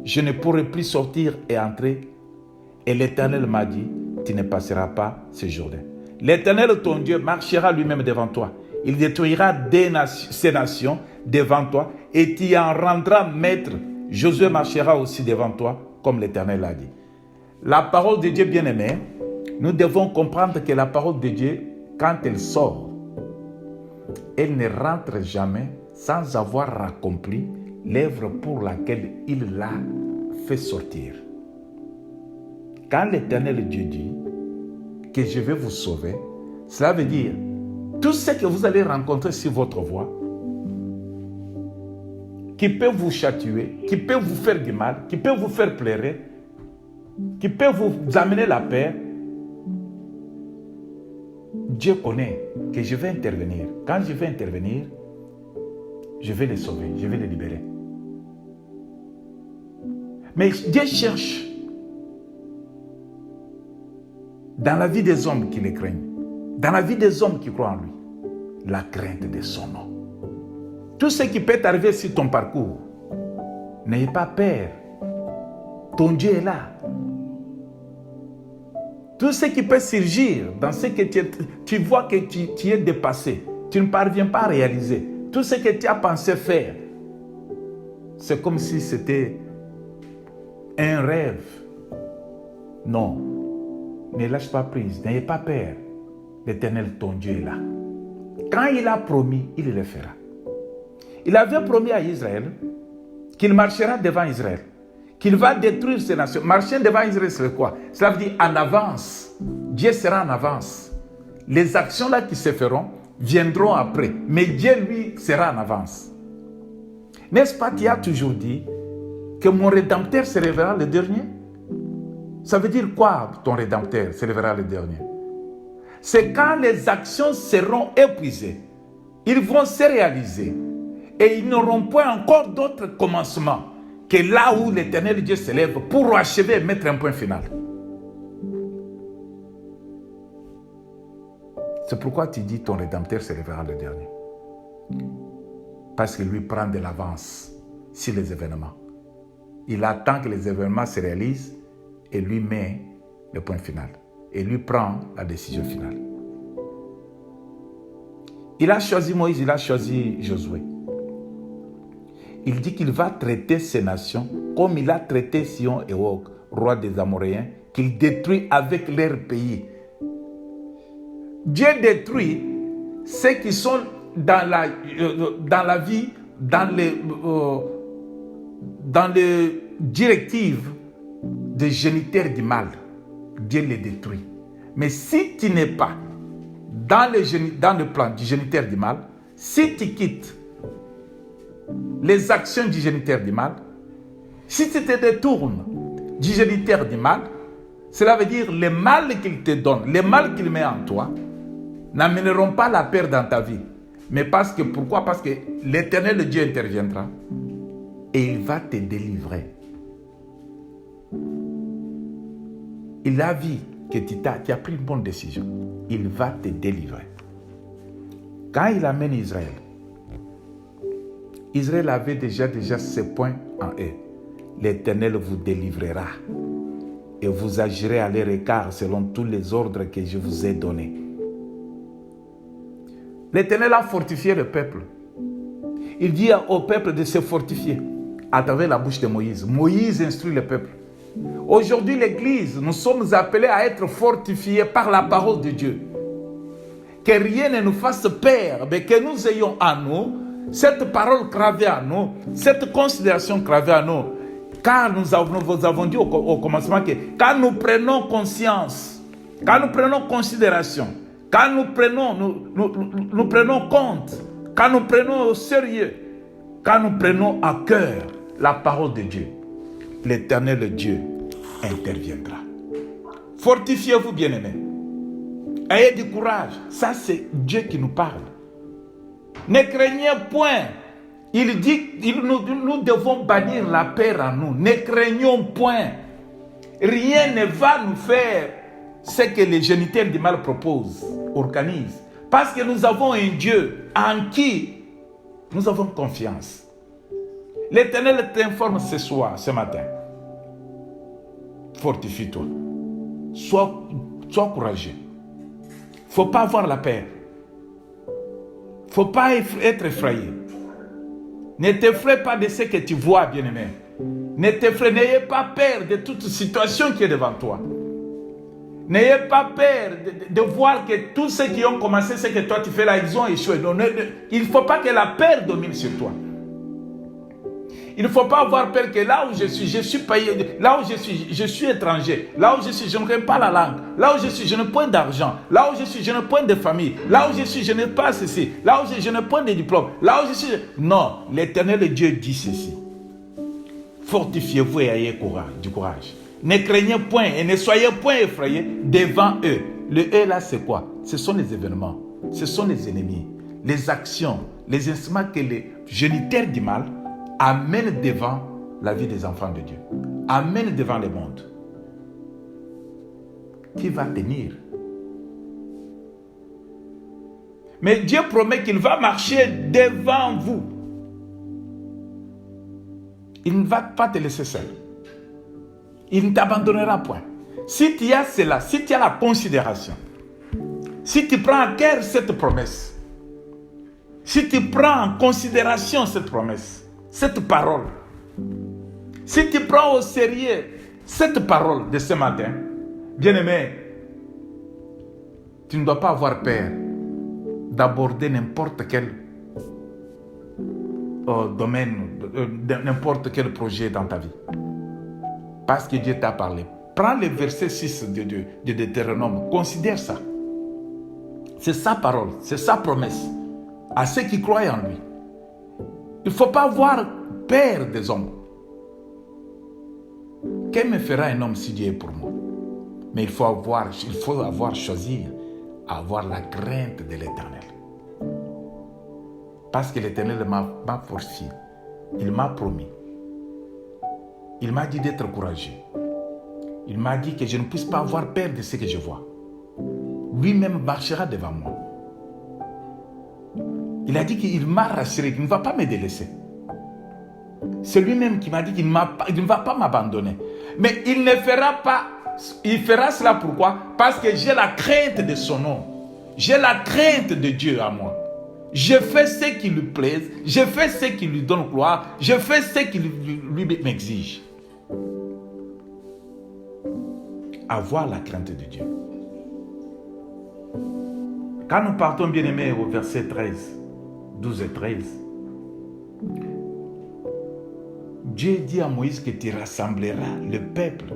je ne pourrai plus sortir et entrer. Et l'Éternel m'a dit, tu ne passeras pas ce Jourdain. L'Éternel, ton Dieu, marchera lui-même devant toi. Il détruira ces nations devant toi et tu en rendras maître. Josué marchera aussi devant toi, comme l'Éternel l'a dit. La parole de Dieu bien-aimé, nous devons comprendre que la parole de Dieu, quand elle sort, elle ne rentre jamais sans avoir accompli l'œuvre pour laquelle il l'a fait sortir. Quand l'Éternel Dieu dit que je vais vous sauver, cela veut dire tout ce que vous allez rencontrer sur votre voie, qui peut vous châtier, qui peut vous faire du mal, qui peut vous faire pleurer, qui peut vous amener la paix, Dieu connaît que je vais intervenir. Quand je vais intervenir, je vais les sauver, je vais les libérer. Mais Dieu cherche dans la vie des hommes qui le craignent, dans la vie des hommes qui croient en lui, la crainte de son nom. Tout ce qui peut t'arriver sur ton parcours, n'ayez pas peur. Ton Dieu est là. Tout ce qui peut surgir dans ce que tu vois que tu es dépassé, tu ne parviens pas à réaliser, tout ce que tu as pensé faire, c'est comme si c'était un rêve. Non, ne lâche pas prise, n'ayez pas peur. L'Éternel, ton Dieu, est là. Quand il a promis, il le fera. Il avait promis à Israël qu'il marchera devant Israël, qu'il va détruire ces nations. Marcher devant Israël, c'est quoi? Cela veut dire en avance. Dieu sera en avance. Les actions là qui se feront viendront après. Mais Dieu, lui, sera en avance. N'est-ce pas, tu as toujours dit que mon Rédempteur se révélera le dernier? Ça veut dire quoi, ton Rédempteur se révélera le dernier? C'est quand les actions seront épuisées, ils vont se réaliser et ils n'auront point encore d'autre commencement que là où l'Éternel Dieu s'élève pour achever et mettre un point final. C'est pourquoi tu dis ton Rédempteur se révélera le dernier. Parce qu'il lui prend de l'avance sur les événements. Il attend que les événements se réalisent et lui met le point final. Et lui prend la décision finale. Il a choisi Moïse, il a choisi Josué. Il dit qu'il va traiter ces nations comme il a traité Sihon et Og, roi des Amoréens, qu'il détruit avec leur pays. Dieu détruit ceux qui sont dans la vie, dans les directives des géniteurs du mal. Dieu les détruit. Mais si tu n'es pas dans le plan du géniteur du mal, si tu quittes les actions du géniteur du mal, si tu te détournes du géniteur du mal, cela veut dire le mal qu'il te donne, le mal qu'il met en toi, n'amèneront pas la peur dans ta vie. Mais pourquoi? Parce que l'Éternel Dieu interviendra et il va te délivrer. Il a vu que tu as pris une bonne décision. Il va te délivrer. Quand il amène Israël, Israël avait déjà ce point en eux. L'Éternel vous délivrera. et vous agirez à leur égard selon tous les ordres que je vous ai donnés. L'Éternel a fortifié le peuple. Il dit au peuple de se fortifier à travers la bouche de Moïse. Moïse instruit le peuple. Aujourd'hui, l'Église, nous sommes appelés à être fortifiés par la parole de Dieu. Que rien ne nous fasse peur, mais que nous ayons à nous cette parole gravée à nous, cette considération gravée à nous. Car nous avons dit au commencement que quand nous prenons conscience, quand nous prenons considération, quand nous prenons compte, quand nous prenons au sérieux, quand nous prenons à cœur la parole de Dieu, l'Éternel Dieu interviendra. Fortifiez-vous, bien-aimés. Ayez du courage. Ça, c'est Dieu qui nous parle. Ne craignez point. Il dit, nous devons bannir la peur en nous. Ne craignons point. Rien ne va nous faire ce que les géniteurs du mal proposent, organisent. Parce que nous avons un Dieu en qui nous avons confiance. L'Éternel t'informe ce soir, ce matin. Fortifie-toi. Sois courageux. Il ne faut pas avoir la peur. Il ne faut pas être effrayé. Ne t'effraie pas de ce que tu vois, bien-aimé. N'ayez pas peur de toute situation qui est devant toi. N'ayez pas peur de voir que tous ceux qui ont commencé ce que toi tu fais là, ils ont échoué. Il ne faut pas que la peur domine sur toi. Il ne faut pas avoir peur que là où je suis payé, là où je suis étranger, là où je suis, je ne connais pas la langue, là où je suis, je n'ai point d'argent, là où je suis, je n'ai point de famille, là où je suis, je n'ai pas ceci, là où je n'ai point de diplôme, là où je suis... Non, l'Éternel Dieu dit ceci. Fortifiez-vous et ayez du courage. Ne craignez point et ne soyez point effrayés devant eux. Le eux là, c'est quoi? Ce sont les événements, ce sont les ennemis, les actions, les instruments que les géniteurs du mal amènent devant la vie des enfants de Dieu, amènent devant le monde. Qui va tenir? Mais Dieu promet qu'il va marcher devant vous. Il ne va pas te laisser seul. Il ne t'abandonnera point. Si tu as cela, si tu as la considération, si tu prends à cœur cette promesse, si tu prends en considération cette promesse, cette parole, si tu prends au sérieux cette parole de ce matin, bien-aimé, tu ne dois pas avoir peur d'aborder n'importe quel domaine, n'importe quel projet dans ta vie. Parce que Dieu t'a parlé. Prends le verset 6 de Deutéronome, considère ça. C'est sa parole, c'est sa promesse à ceux qui croient en lui. Il ne faut pas avoir peur des hommes. Que me fera un homme si Dieu est pour moi? Mais il faut avoir choisi, avoir la crainte de l'Éternel. Parce que l'Éternel m'a fortifié. Il m'a promis. Il m'a dit d'être courageux. Il m'a dit que je ne puisse pas avoir peur de ce que je vois. Lui-même marchera devant moi. Il a dit qu'il m'a rassuré, qu'il ne va pas me délaisser. C'est lui-même qui m'a dit qu'il ne va pas m'abandonner. Mais il ne fera pas, il fera cela pourquoi? Parce que j'ai la crainte de son nom. J'ai la crainte de Dieu à moi. Je fais ce qui lui plaise, je fais ce qui lui donne gloire, je fais ce qui lui m'exige. Avoir la crainte de Dieu. Quand nous partons, bien-aimés, au verset 13, 12 et 13, Dieu dit à Moïse que tu rassembleras le peuple,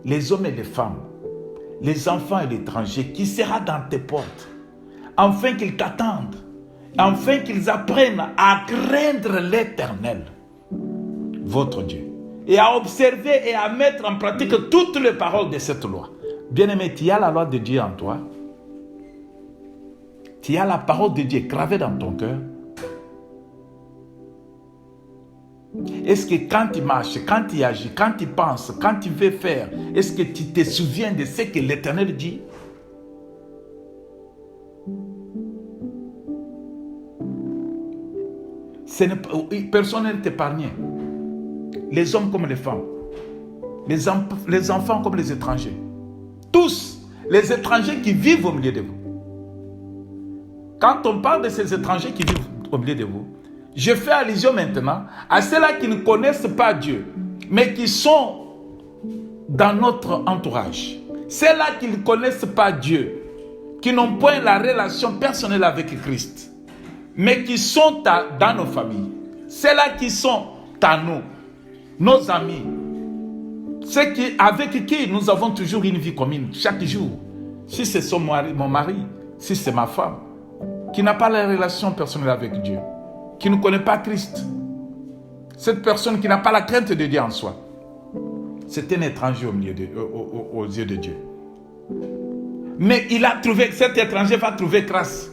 les hommes et les femmes, les enfants et l'étranger qui sera dans tes portes, afin qu'ils t'attendent, afin qu'ils apprennent à craindre l'Éternel, votre Dieu, et à observer et à mettre en pratique toutes les paroles de cette loi. Bien-aimé, tu as la loi de Dieu en toi. Tu as la parole de Dieu gravée dans ton cœur. Est-ce que quand tu marches, quand tu agis, quand tu penses, quand tu veux faire, est-ce que tu te souviens de ce que l'Éternel dit? Personne n'est épargné. Les hommes comme les femmes. les enfants comme les étrangers. Tous, les étrangers qui vivent au milieu de vous. Quand on parle de ces étrangers qui vivent au milieu de vous, je fais allusion maintenant à ceux-là qui ne connaissent pas Dieu, mais qui sont dans notre entourage. Ceux-là qui ne connaissent pas Dieu, qui n'ont point la relation personnelle avec Christ, mais qui sont dans nos familles. Ceux-là qui sont à nous, nos amis, ceux avec qui nous avons toujours une vie commune, chaque jour. Si c'est mon mari, si c'est ma femme, qui n'a pas la relation personnelle avec Dieu, qui ne connaît pas Christ, cette personne qui n'a pas la crainte de Dieu en soi, c'est un étranger aux yeux de Dieu. Mais cet étranger va trouver grâce.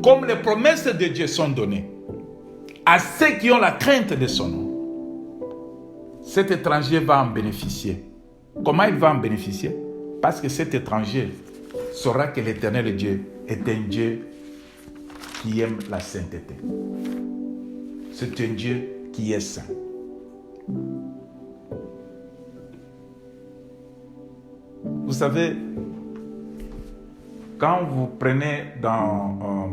Comme les promesses de Dieu sont données à ceux qui ont la crainte de son nom, cet étranger va en bénéficier. Comment il va en bénéficier? Parce que cet étranger saura que l'Éternel Dieu est un Dieu qui aime la sainteté. C'est un Dieu qui est saint. Vous savez, quand vous prenez dans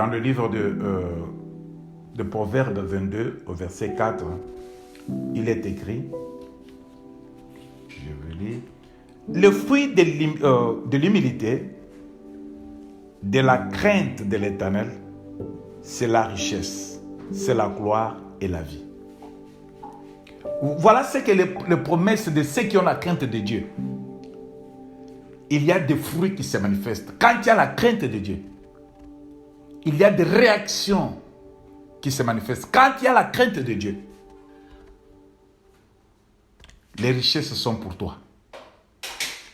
le livre de Proverbes 22 au verset 4, il est écrit, je vais lire, le fruit de l'humilité, de la crainte de l'Éternel, c'est la richesse, c'est la gloire et la vie. Voilà ce que les promesses de ceux qui ont la crainte de Dieu. Il y a des fruits qui se manifestent. Quand il y a la crainte de Dieu, il y a des réactions qui se manifestent. Quand il y a la crainte de Dieu, les richesses sont pour toi.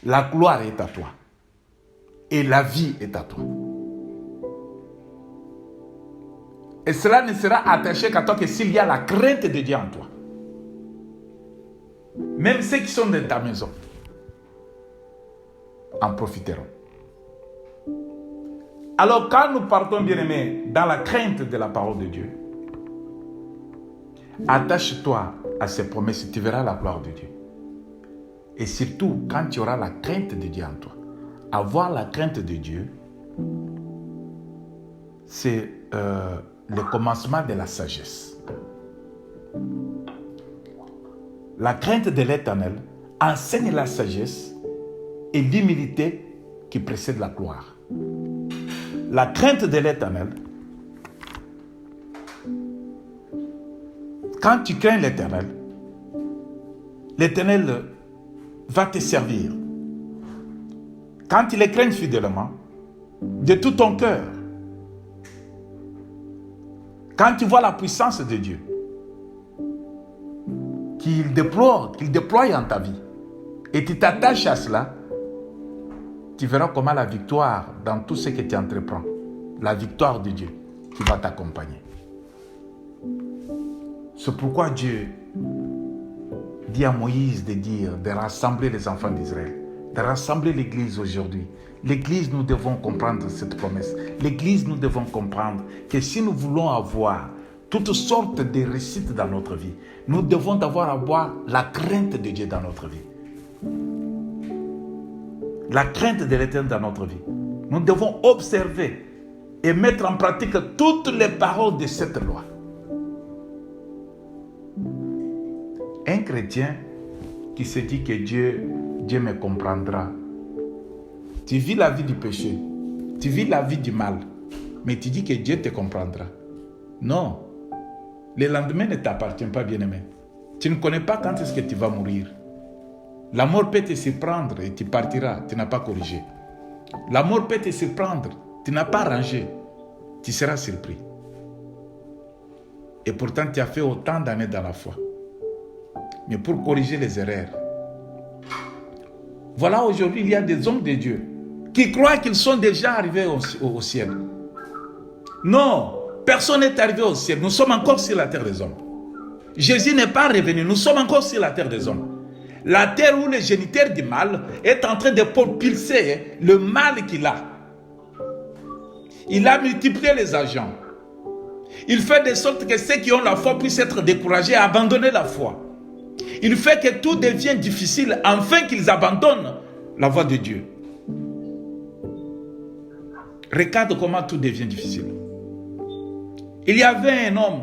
La gloire est à toi. Et la vie est à toi. Et cela ne sera attaché qu'à toi que s'il y a la crainte de Dieu en toi. Même ceux qui sont dans ta maison en profiteront. Alors quand nous partons, bien-aimés, dans la crainte de la parole de Dieu, attache-toi à ces promesses, tu verras la gloire de Dieu. Et surtout, quand tu auras la crainte de Dieu en toi, avoir la crainte de Dieu, c'est le commencement de la sagesse. La crainte de l'Éternel enseigne la sagesse et l'humilité qui précède la gloire. La crainte de l'Éternel, quand tu crains l'Éternel, l'Éternel va te servir. Quand tu le crains fidèlement, de tout ton cœur, quand tu vois la puissance de Dieu, qu'il déploie en ta vie, et tu t'attaches à cela, tu verras comment la victoire dans tout ce que tu entreprends, la victoire de Dieu qui va t'accompagner. C'est pourquoi Dieu dit à Moïse de rassembler les enfants d'Israël, de rassembler l'Église aujourd'hui. L'Église, nous devons comprendre cette promesse. L'Église, nous devons comprendre que si nous voulons avoir toutes sortes de réussites dans notre vie, nous devons avoir la crainte de Dieu dans notre vie. La crainte de l'Éternel dans notre vie. Nous devons observer et mettre en pratique toutes les paroles de cette loi. Un chrétien qui se dit que Dieu me comprendra. Tu vis la vie du péché, tu vis la vie du mal, mais tu dis que Dieu te comprendra. Non, le lendemain ne t'appartient pas, bien-aimé. Tu ne connais pas quand est-ce que tu vas mourir. La mort peut te surprendre et tu partiras, tu n'as pas corrigé. La mort peut te surprendre, tu n'as pas rangé, tu seras surpris. Et pourtant, tu as fait autant d'années dans la foi. Mais pour corriger les erreurs, voilà, aujourd'hui, il y a des hommes de Dieu qui croient qu'ils sont déjà arrivés au ciel. Non, personne n'est arrivé au ciel. Nous sommes encore sur la terre des hommes. Jésus n'est pas revenu. Nous sommes encore sur la terre des hommes. La terre où le géniteur du mal est en train de propulser le mal qu'il a. Il a multiplié les agents. Il fait de sorte que ceux qui ont la foi puissent être découragés et abandonner la foi. Il fait que tout devient difficile afin qu'ils abandonnent la voie de Dieu. Regarde comment tout devient difficile. Il y avait un homme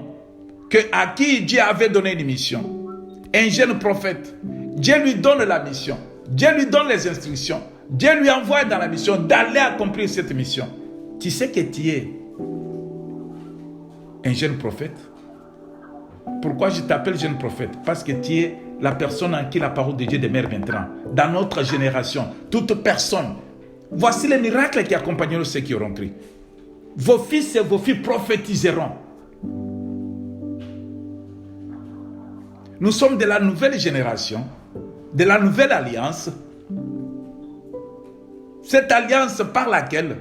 à qui Dieu avait donné une mission. Un jeune prophète. Dieu lui donne la mission. Dieu lui donne les instructions. Dieu lui envoie dans la mission d'aller accomplir cette mission. Tu sais que tu es un jeune prophète. Pourquoi je t'appelle jeune prophète? Parce que tu es la personne en qui la parole de Dieu demeure maintenant. Dans notre génération, toute personne. Voici les miracles qui accompagneront ceux qui auront cru. Vos fils et vos filles prophétiseront. Nous sommes de la nouvelle génération, de la nouvelle alliance. Cette alliance par laquelle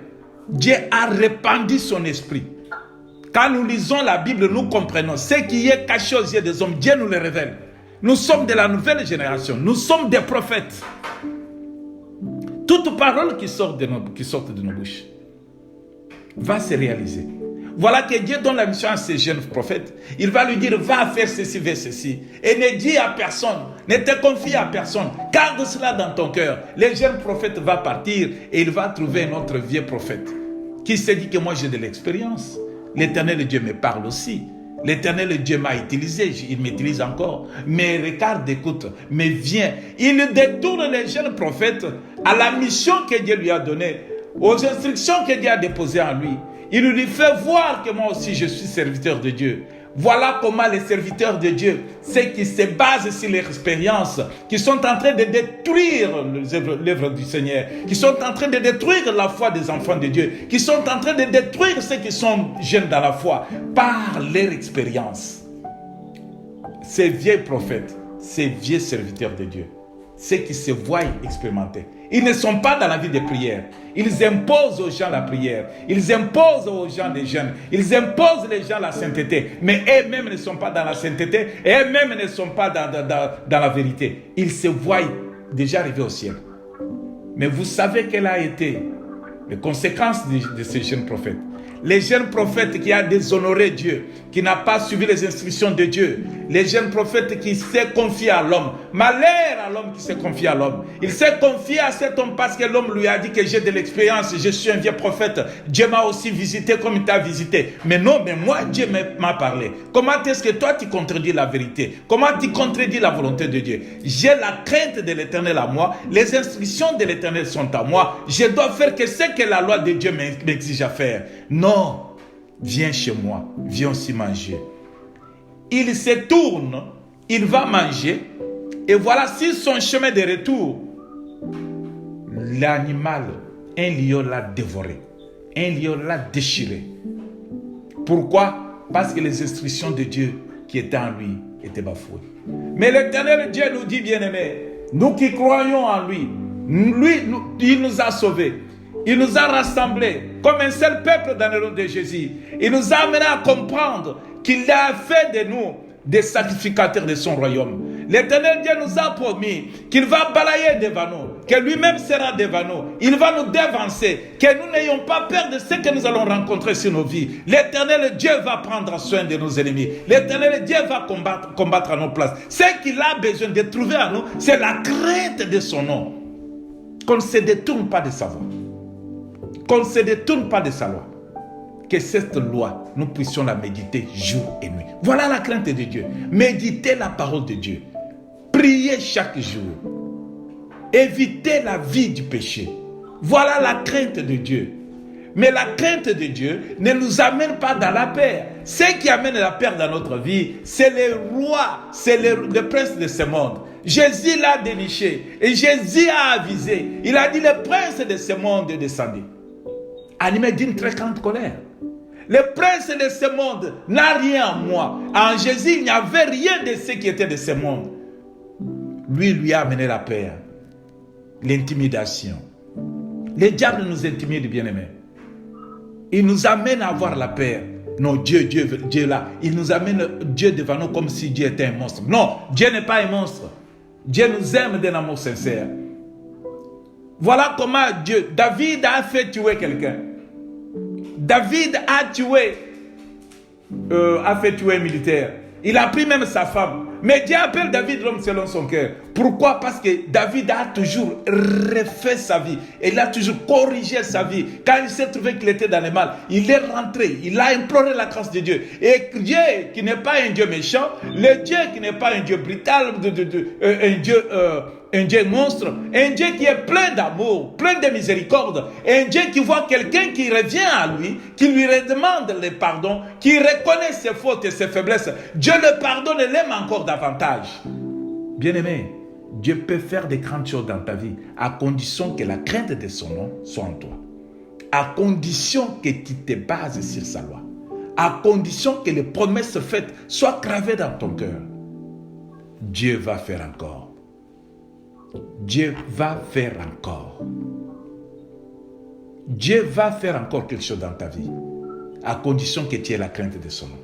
Dieu a répandu son esprit. Quand nous lisons la Bible, nous comprenons ce qui est caché aux yeux des hommes. Dieu nous le révèle. Nous sommes de la nouvelle génération. Nous sommes des prophètes. Toute parole qui sort de nos bouches va se réaliser. Voilà que Dieu donne la mission à ces jeunes prophètes. Il va lui dire, va faire ceci, fais ceci. Et ne dis à personne, ne te confie à personne. Garde cela dans ton cœur. Le jeune prophète va partir et il va trouver un autre vieux prophète qui se dit que moi j'ai de l'expérience. L'Éternel Dieu me parle aussi. L'Éternel Dieu m'a utilisé, il m'utilise encore. Mais regarde, écoute, mais viens. Il détourne les jeunes prophètes à la mission que Dieu lui a donnée, aux instructions que Dieu a déposées en lui. Il lui fait voir que moi aussi je suis serviteur de Dieu. Voilà comment les serviteurs de Dieu, ceux qui se basent sur l'expérience, qui sont en train de détruire l'œuvre du Seigneur, qui sont en train de détruire la foi des enfants de Dieu, qui sont en train de détruire ceux qui sont jeunes dans la foi, par leur expérience. Ces vieux prophètes, ces vieux serviteurs de Dieu, ceux qui se voient expérimenter, ils ne sont pas dans la vie de prière. Ils imposent aux gens la prière. Ils imposent aux gens les jeûnes. Ils imposent les gens la sainteté. Mais eux-mêmes ne sont pas dans la sainteté. Et eux-mêmes ne sont pas dans la vérité. Ils se voient déjà arriver au ciel. Mais vous savez quelle a été les conséquences de ces jeunes prophètes. Les jeunes prophètes qui a déshonoré Dieu, qui n'a pas suivi les instructions de Dieu. Les jeunes prophètes qui s'est confié à l'homme. Malheur à l'homme qui s'est confié à l'homme. Il s'est confié à cet homme parce que l'homme lui a dit que j'ai de l'expérience, je suis un vieux prophète. Dieu m'a aussi visité comme il t'a visité. Mais non, mais moi Dieu m'a parlé. Comment est-ce que toi tu contredis la vérité? Comment tu contredis la volonté de Dieu? J'ai la crainte de l'Éternel à moi. Les instructions de l'Éternel sont à moi. Je dois faire que ce que la loi de Dieu m'exige à faire. Non, viens chez moi, viens aussi manger. Il se tourne, il va manger, et voilà sur son chemin de retour, l'animal, un lion l'a dévoré, un lion l'a déchiré. Pourquoi? Parce que les instructions de Dieu qui étaient en lui étaient bafouées. Mais l'Éternel Dieu nous dit, bien-aimés, nous qui croyons en lui, il nous a sauvés. Il nous a rassemblés comme un seul peuple dans le nom de Jésus. Il nous a amenés à comprendre qu'il a fait de nous des sacrificateurs de son royaume. L'Éternel Dieu nous a promis qu'il va balayer devant nous, que lui-même sera devant nous. Il va nous dévancer, que nous n'ayons pas peur de ce que nous allons rencontrer sur nos vies. L'Éternel Dieu va prendre soin de nos ennemis. L'Éternel Dieu va combattre à nos places. Ce qu'il a besoin de trouver à nous, c'est la crainte de son nom. Qu'on ne se détourne pas de sa voie. Qu'on ne se détourne pas de sa loi. Que cette loi, nous puissions la méditer jour et nuit. Voilà la crainte de Dieu. Méditer la parole de Dieu. Prier chaque jour. Éviter la vie du péché. Voilà la crainte de Dieu. Mais la crainte de Dieu ne nous amène pas dans la paix. Ce qui amène la paix dans notre vie, c'est les rois, c'est le prince de ce monde. Jésus l'a déniché et Jésus a avisé. Il a dit, le prince de ce monde est descendu, animé d'une très grande colère. Le prince de ce monde n'a rien en moi. En Jésus, il n'y avait rien de ce qui était de ce monde. Lui a amené la paix, l'intimidation. Le diable nous intimide, bien-aimés. Il nous amène à avoir la paix. Non, Dieu là, il nous amène Dieu devant nous comme si Dieu était un monstre. Non, Dieu n'est pas un monstre. Dieu nous aime d'un amour sincère. Voilà comment David a fait tuer quelqu'un. David a tué a fait tuer un militaire. Il a pris même sa femme. Mais Dieu appelle David l'homme selon son cœur. Pourquoi? Parce que David a toujours refait sa vie. Il a toujours corrigé sa vie. Quand il s'est trouvé qu'il était dans le mal, il est rentré. Il a imploré la grâce de Dieu. Et Dieu qui n'est pas un Dieu méchant, le Dieu qui n'est pas un Dieu brutal, un Dieu monstre, un Dieu qui est plein d'amour, plein de miséricorde, un Dieu qui voit quelqu'un qui revient à lui, qui lui demande le pardon, qui reconnaît ses fautes et ses faiblesses. Dieu le pardonne et l'aime encore davantage. Bien-aimé, Dieu peut faire des grandes choses dans ta vie à condition que la crainte de son nom soit en toi. À condition que tu te bases sur sa loi. À condition que les promesses faites soient gravées dans ton cœur. Dieu va faire encore. Dieu va faire encore. Dieu va faire encore quelque chose dans ta vie. À condition que tu aies la crainte de son nom.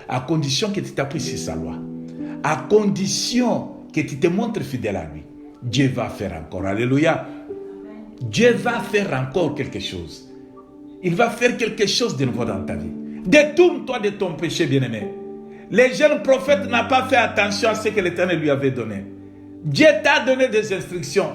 À condition que tu t'appuies sur sa loi. À condition que tu te montres fidèle à lui. Dieu va faire encore. Alléluia. Dieu va faire encore quelque chose. Il va faire quelque chose de nouveau dans ta vie. Détourne-toi de ton péché, bien-aimé. Les jeunes prophètes n'ont pas fait attention à ce que l'Éternel lui avait donné. Dieu t'a donné des instructions.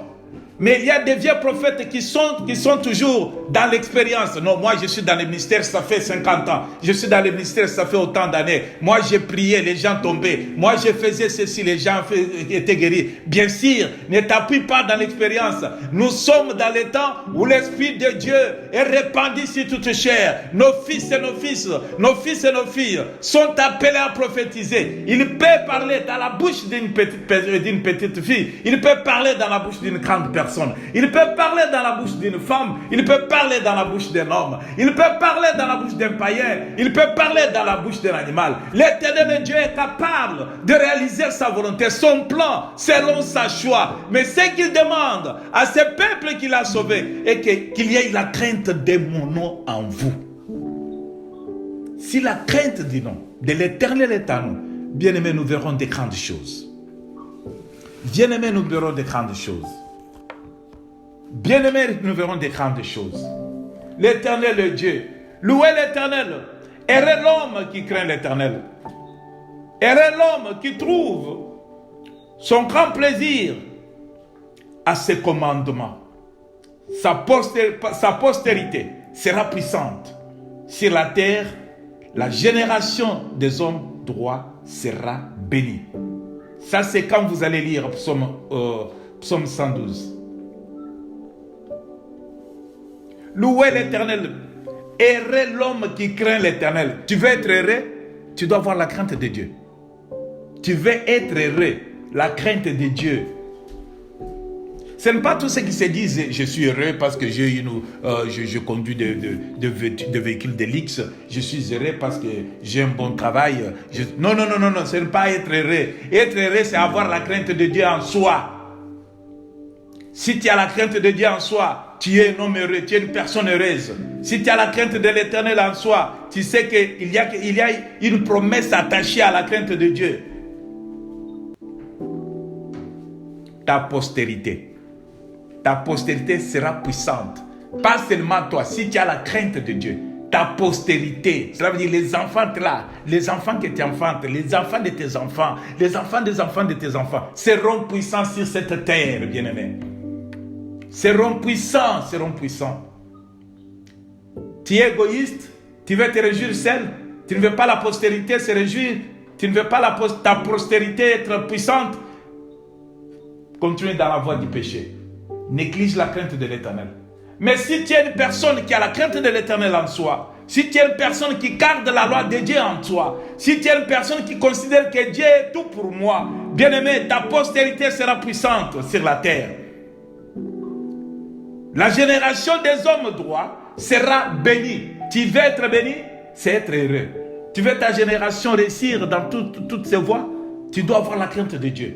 Mais il y a des vieux prophètes qui sont toujours dans l'expérience. Non, moi je suis dans le ministère, ça fait 50 ans. Je suis dans le ministère, ça fait autant d'années. Moi j'ai prié, les gens tombaient. Moi je faisais ceci, les gens étaient guéris. Bien sûr, ne t'appuie pas dans l'expérience. Nous sommes dans les temps où l'Esprit de Dieu est répandu sur toute chair. Nos fils et nos filles sont appelés à prophétiser. Ils peuvent parler dans la bouche d'une petite fille. Ils peuvent parler dans la bouche d'une grande personne. Il peut parler dans la bouche d'une femme, il peut parler dans la bouche d'un homme, il peut parler dans la bouche d'un païen, il peut parler dans la bouche d'un animal. L'Éternel Dieu est capable de réaliser sa volonté, son plan, selon sa choix. Mais ce qu'il demande à ce peuple qu'il a sauvé est qu'il y ait la crainte de mon nom en vous. Si la crainte du nom de l'Éternel est en nous, bien-aimés, nous verrons des grandes choses. Bien-aimés, nous verrons des grandes choses. Bien-aimés, nous verrons des grandes choses. L'Éternel est Dieu. Louez l'Éternel. Heureux l'homme qui craint l'Éternel. Heureux l'homme qui trouve son grand plaisir à ses commandements. Sa postérité sera puissante. Sur la terre, la génération des hommes droits sera bénie. Ça, c'est quand vous allez lire Psaume 112. Louez l'Éternel. Heureux l'homme qui craint l'Éternel. Tu veux être heureux? Tu dois avoir la crainte de Dieu. Tu veux être heureux? La crainte de Dieu. Ce n'est pas tous ceux qui se disent je suis heureux parce que je conduis de véhicules de luxe. Je suis heureux parce que j'ai un bon travail. Non, ce n'est pas être heureux. Être heureux, c'est avoir la crainte de Dieu en soi. Si tu as la crainte de Dieu en soi, tu es un homme heureux, tu es une personne heureuse. Si tu as la crainte de l'Éternel en soi, tu sais qu'il y a une promesse attachée à la crainte de Dieu. Ta postérité sera puissante. Pas seulement toi, si tu as la crainte de Dieu, ta postérité, cela veut dire les enfants là, les enfants que tu enfantes, les enfants de tes enfants, les enfants des enfants de tes enfants, seront puissants sur cette terre, bien-aimés. Seront puissants. Tu es égoïste, tu veux te réjouir seul, tu ne veux pas la postérité se réjouir, tu ne veux pas ta postérité être puissante. Continue dans la voie du péché. Néglige la crainte de l'Éternel. Mais si tu es une personne qui a la crainte de l'Éternel en soi, si tu es une personne qui garde la loi de Dieu en toi, si tu es une personne qui considère que Dieu est tout pour moi, bien-aimé, ta postérité sera puissante sur la terre. La génération des hommes droits sera bénie. Tu veux être béni, c'est être heureux. Tu veux ta génération réussir dans toutes ces voies, tu dois avoir la crainte de Dieu.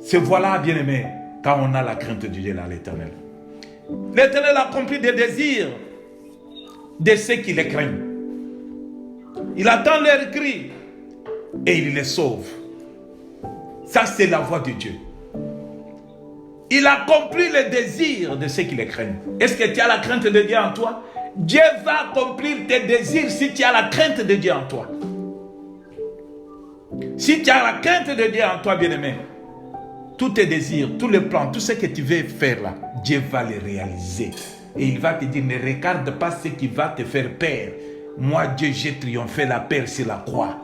Ces voies-là, bien-aimés, quand on a la crainte de Dieu dans l'Éternel. L'Éternel accomplit des désirs de ceux qui les craignent. Il attend leurs cris et il les sauve. Ça, c'est la voie de Dieu. Il accomplit les désirs de ceux qui les craignent. Est-ce que tu as la crainte de Dieu en toi? Dieu va accomplir tes désirs si tu as la crainte de Dieu en toi. Si tu as la crainte de Dieu en toi, bien-aimé, tous tes désirs, tous les plans, tout ce que tu veux faire là, Dieu va les réaliser. Et il va te dire, ne regarde pas ce qui va te faire peur. Moi, Dieu, j'ai triomphé la peur sur la croix.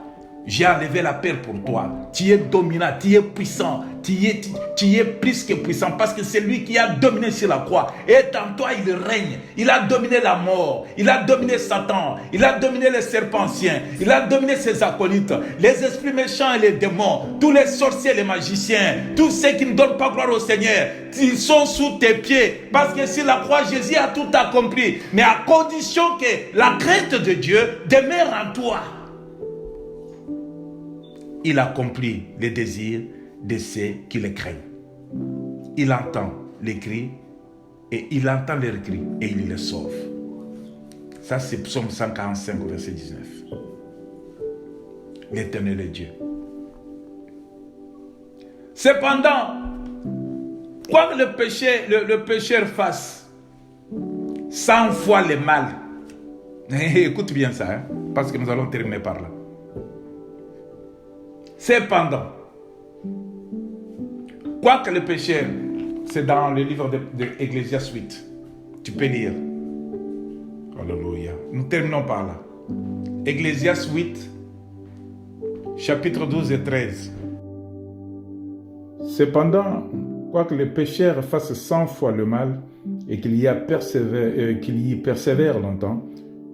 J'ai enlevé la peur pour toi. Tu es dominant, tu es puissant, tu es plus que puissant parce que c'est lui qui a dominé sur la croix. Et en toi, il règne. Il a dominé la mort. Il a dominé Satan. Il a dominé les serpents anciens. Il a dominé ses acolytes, les esprits méchants et les démons, tous les sorciers, les magiciens, tous ceux qui ne donnent pas gloire au Seigneur. Ils sont sous tes pieds parce que sur la croix, Jésus a tout accompli. Mais à condition que la crainte de Dieu demeure en toi. Il accomplit les désirs de ceux qui le craignent. Il entend les cris et il entend leurs cris et il les sauve. Ça, c'est Psaume 145, verset 19. L'Éternel est Dieu. Cependant, quoi que le pécheur fasse 100 fois le mal, écoute bien ça, hein, parce que nous allons terminer par là. Cependant, quoique le pécheur, c'est dans le livre de Ecclésiaste 8, tu peux lire. Alléluia. Nous terminons par là. Ecclésiaste 8, chapitre 12 et 13. Cependant, quoique le pécheur fasse 100 fois le mal et qu'il y persévère longtemps,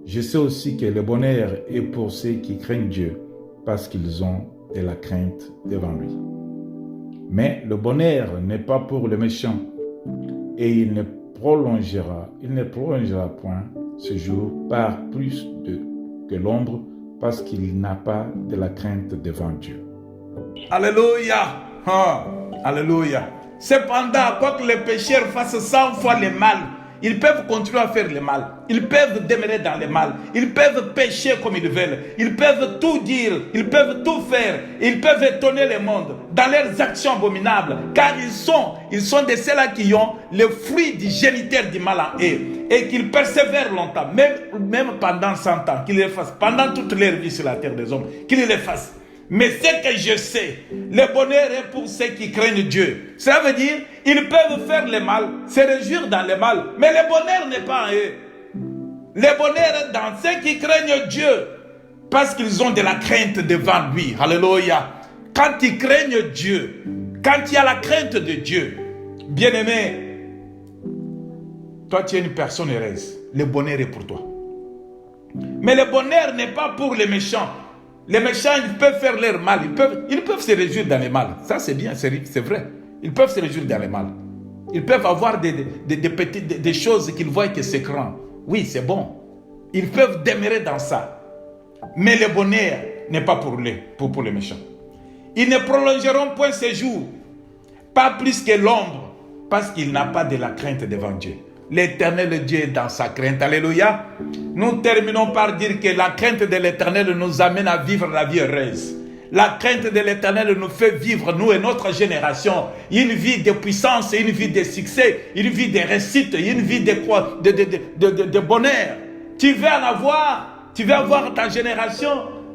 je sais aussi que le bonheur est pour ceux qui craignent Dieu, parce qu'ils ont de la crainte devant lui. Mais le bonheur n'est pas pour le méchant, et il ne prolongera point ce jour par plus que l'ombre, parce qu'il n'a pas de la crainte devant Dieu. Alléluia! Alléluia! Cependant, quoique les pécheurs fassent 100 fois le mal, ils peuvent continuer à faire le mal. Ils peuvent demeurer dans le mal. Ils peuvent pécher comme ils veulent. Ils peuvent tout dire. Ils peuvent tout faire. Ils peuvent étonner le monde dans leurs actions abominables. Car ils sont de ceux-là qui ont le fruit du géniteur du mal en eux. Et qu'ils persévèrent longtemps. Même pendant 100 ans. Qu'ils le fassent. Pendant toute leur vie sur la terre des hommes. Qu'ils le fassent. Mais ce que je sais, le bonheur est pour ceux qui craignent Dieu. Cela veut dire, ils peuvent faire le mal, se réjouir dans le mal, mais le bonheur n'est pas en eux. Le bonheur est dans ceux qui craignent Dieu, parce qu'ils ont de la crainte devant lui. Alléluia. Quand ils craignent Dieu, quand il y a la crainte de Dieu, bien-aimé, toi tu es une personne heureuse. Le bonheur est pour toi. Mais le bonheur n'est pas pour les méchants. Les méchants, ils peuvent faire leur mal. Ils peuvent se réjouir dans le mal. Ça, c'est bien, c'est vrai. Ils peuvent se réjouir dans le mal. Ils peuvent avoir des choses qu'ils voient que c'est grand. Oui, c'est bon. Ils peuvent demeurer dans ça. Mais le bonheur n'est pas pour les méchants. Ils ne prolongeront point ces jours, pas plus que l'ombre, parce qu'il n'a pas de la crainte devant Dieu. L'Éternel Dieu est dans sa crainte. Alléluia. Nous terminons par dire que la crainte de l'Éternel nous amène à vivre la vie heureuse. La crainte de l'Éternel nous fait vivre, nous et notre génération, une vie de puissance, une vie de succès, une vie de réussite, une vie de bonheur. Tu veux en avoir, tu veux avoir ta génération,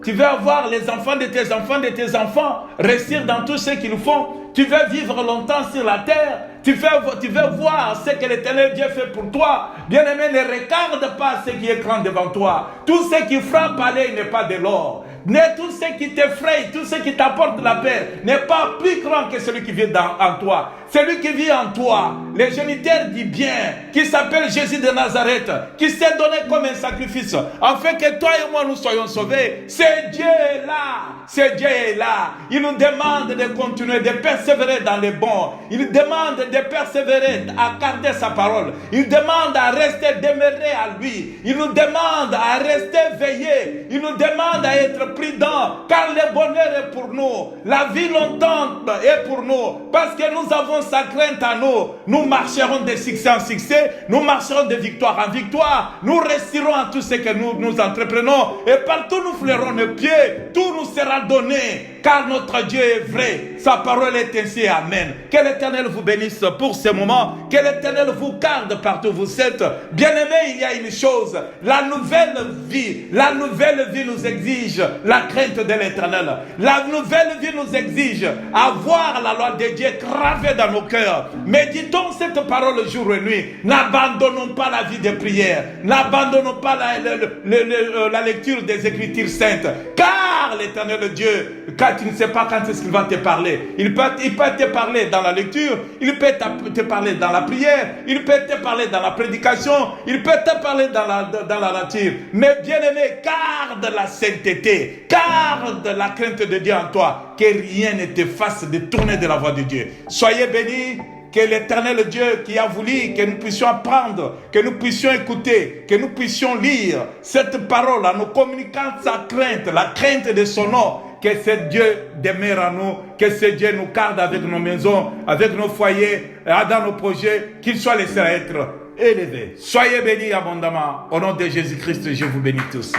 tu veux avoir les enfants de tes enfants, réussir dans tout ce qu'ils font. Tu veux vivre longtemps sur la terre. Tu veux voir ce que l'Éternel Dieu fait pour toi. Bien-aimé, ne regarde pas ce qui est grand devant toi. Tout ce qui frappe à l'œil n'est pas de l'or. Tout ce qui t'effraie, tout ce qui t'apporte la paix n'est pas plus grand que celui qui vit en toi. Celui qui vit en toi, le géniteur du bien, qui s'appelle Jésus de Nazareth, qui s'est donné comme un sacrifice, afin que toi et moi nous soyons sauvés. C'est Dieu est là. C'est Dieu est là. Il nous demande de continuer, de persévérer dans les bons. Il demande de persévérer à garder sa parole. Il demande à rester demeuré à lui. Il nous demande à rester veillé. Il nous demande à être prudent, car le bonheur est pour nous. La vie longtemps est pour nous, parce que nous avons sa crainte à nous. Nous marcherons de succès en succès, nous marcherons de victoire en victoire, nous resterons en tout ce que nous entreprenons, et partout nous flerons nos pieds, tout nous sera donné. car notre Dieu est vrai. Sa parole est ainsi. Amen. Que l'Éternel vous bénisse pour ce moment. Que l'Éternel vous garde partout où vous êtes. Bien-aimés, il y a une chose. La nouvelle vie nous exige la crainte de l'Éternel. La nouvelle vie nous exige avoir la loi de Dieu gravée dans nos cœurs. Méditons cette parole jour et nuit. N'abandonnons pas la vie de prière. N'abandonnons pas la lecture des Écritures saintes. Car l'Éternel Dieu, quand tu ne sais pas quand est-ce qu'il va te parler, il peut te parler dans la lecture, il peut te parler dans la prière, il peut te parler dans la prédication, il peut te parler dans la nature. Mais bien-aimé, garde la sainteté, garde la crainte de Dieu en toi, que rien ne te fasse détourner de la voie de Dieu. Soyez bénis. Que l'Éternel Dieu qui a voulu que nous puissions apprendre, que nous puissions écouter, que nous puissions lire cette parole en nous communiquant sa crainte, la crainte de son nom, que ce Dieu demeure en nous, que ce Dieu nous garde avec nos maisons, avec nos foyers, dans nos projets, qu'il soit laissé être élevé. Soyez bénis abondamment. Au nom de Jésus-Christ, je vous bénis tous.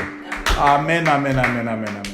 Amen, amen, amen, amen, amen.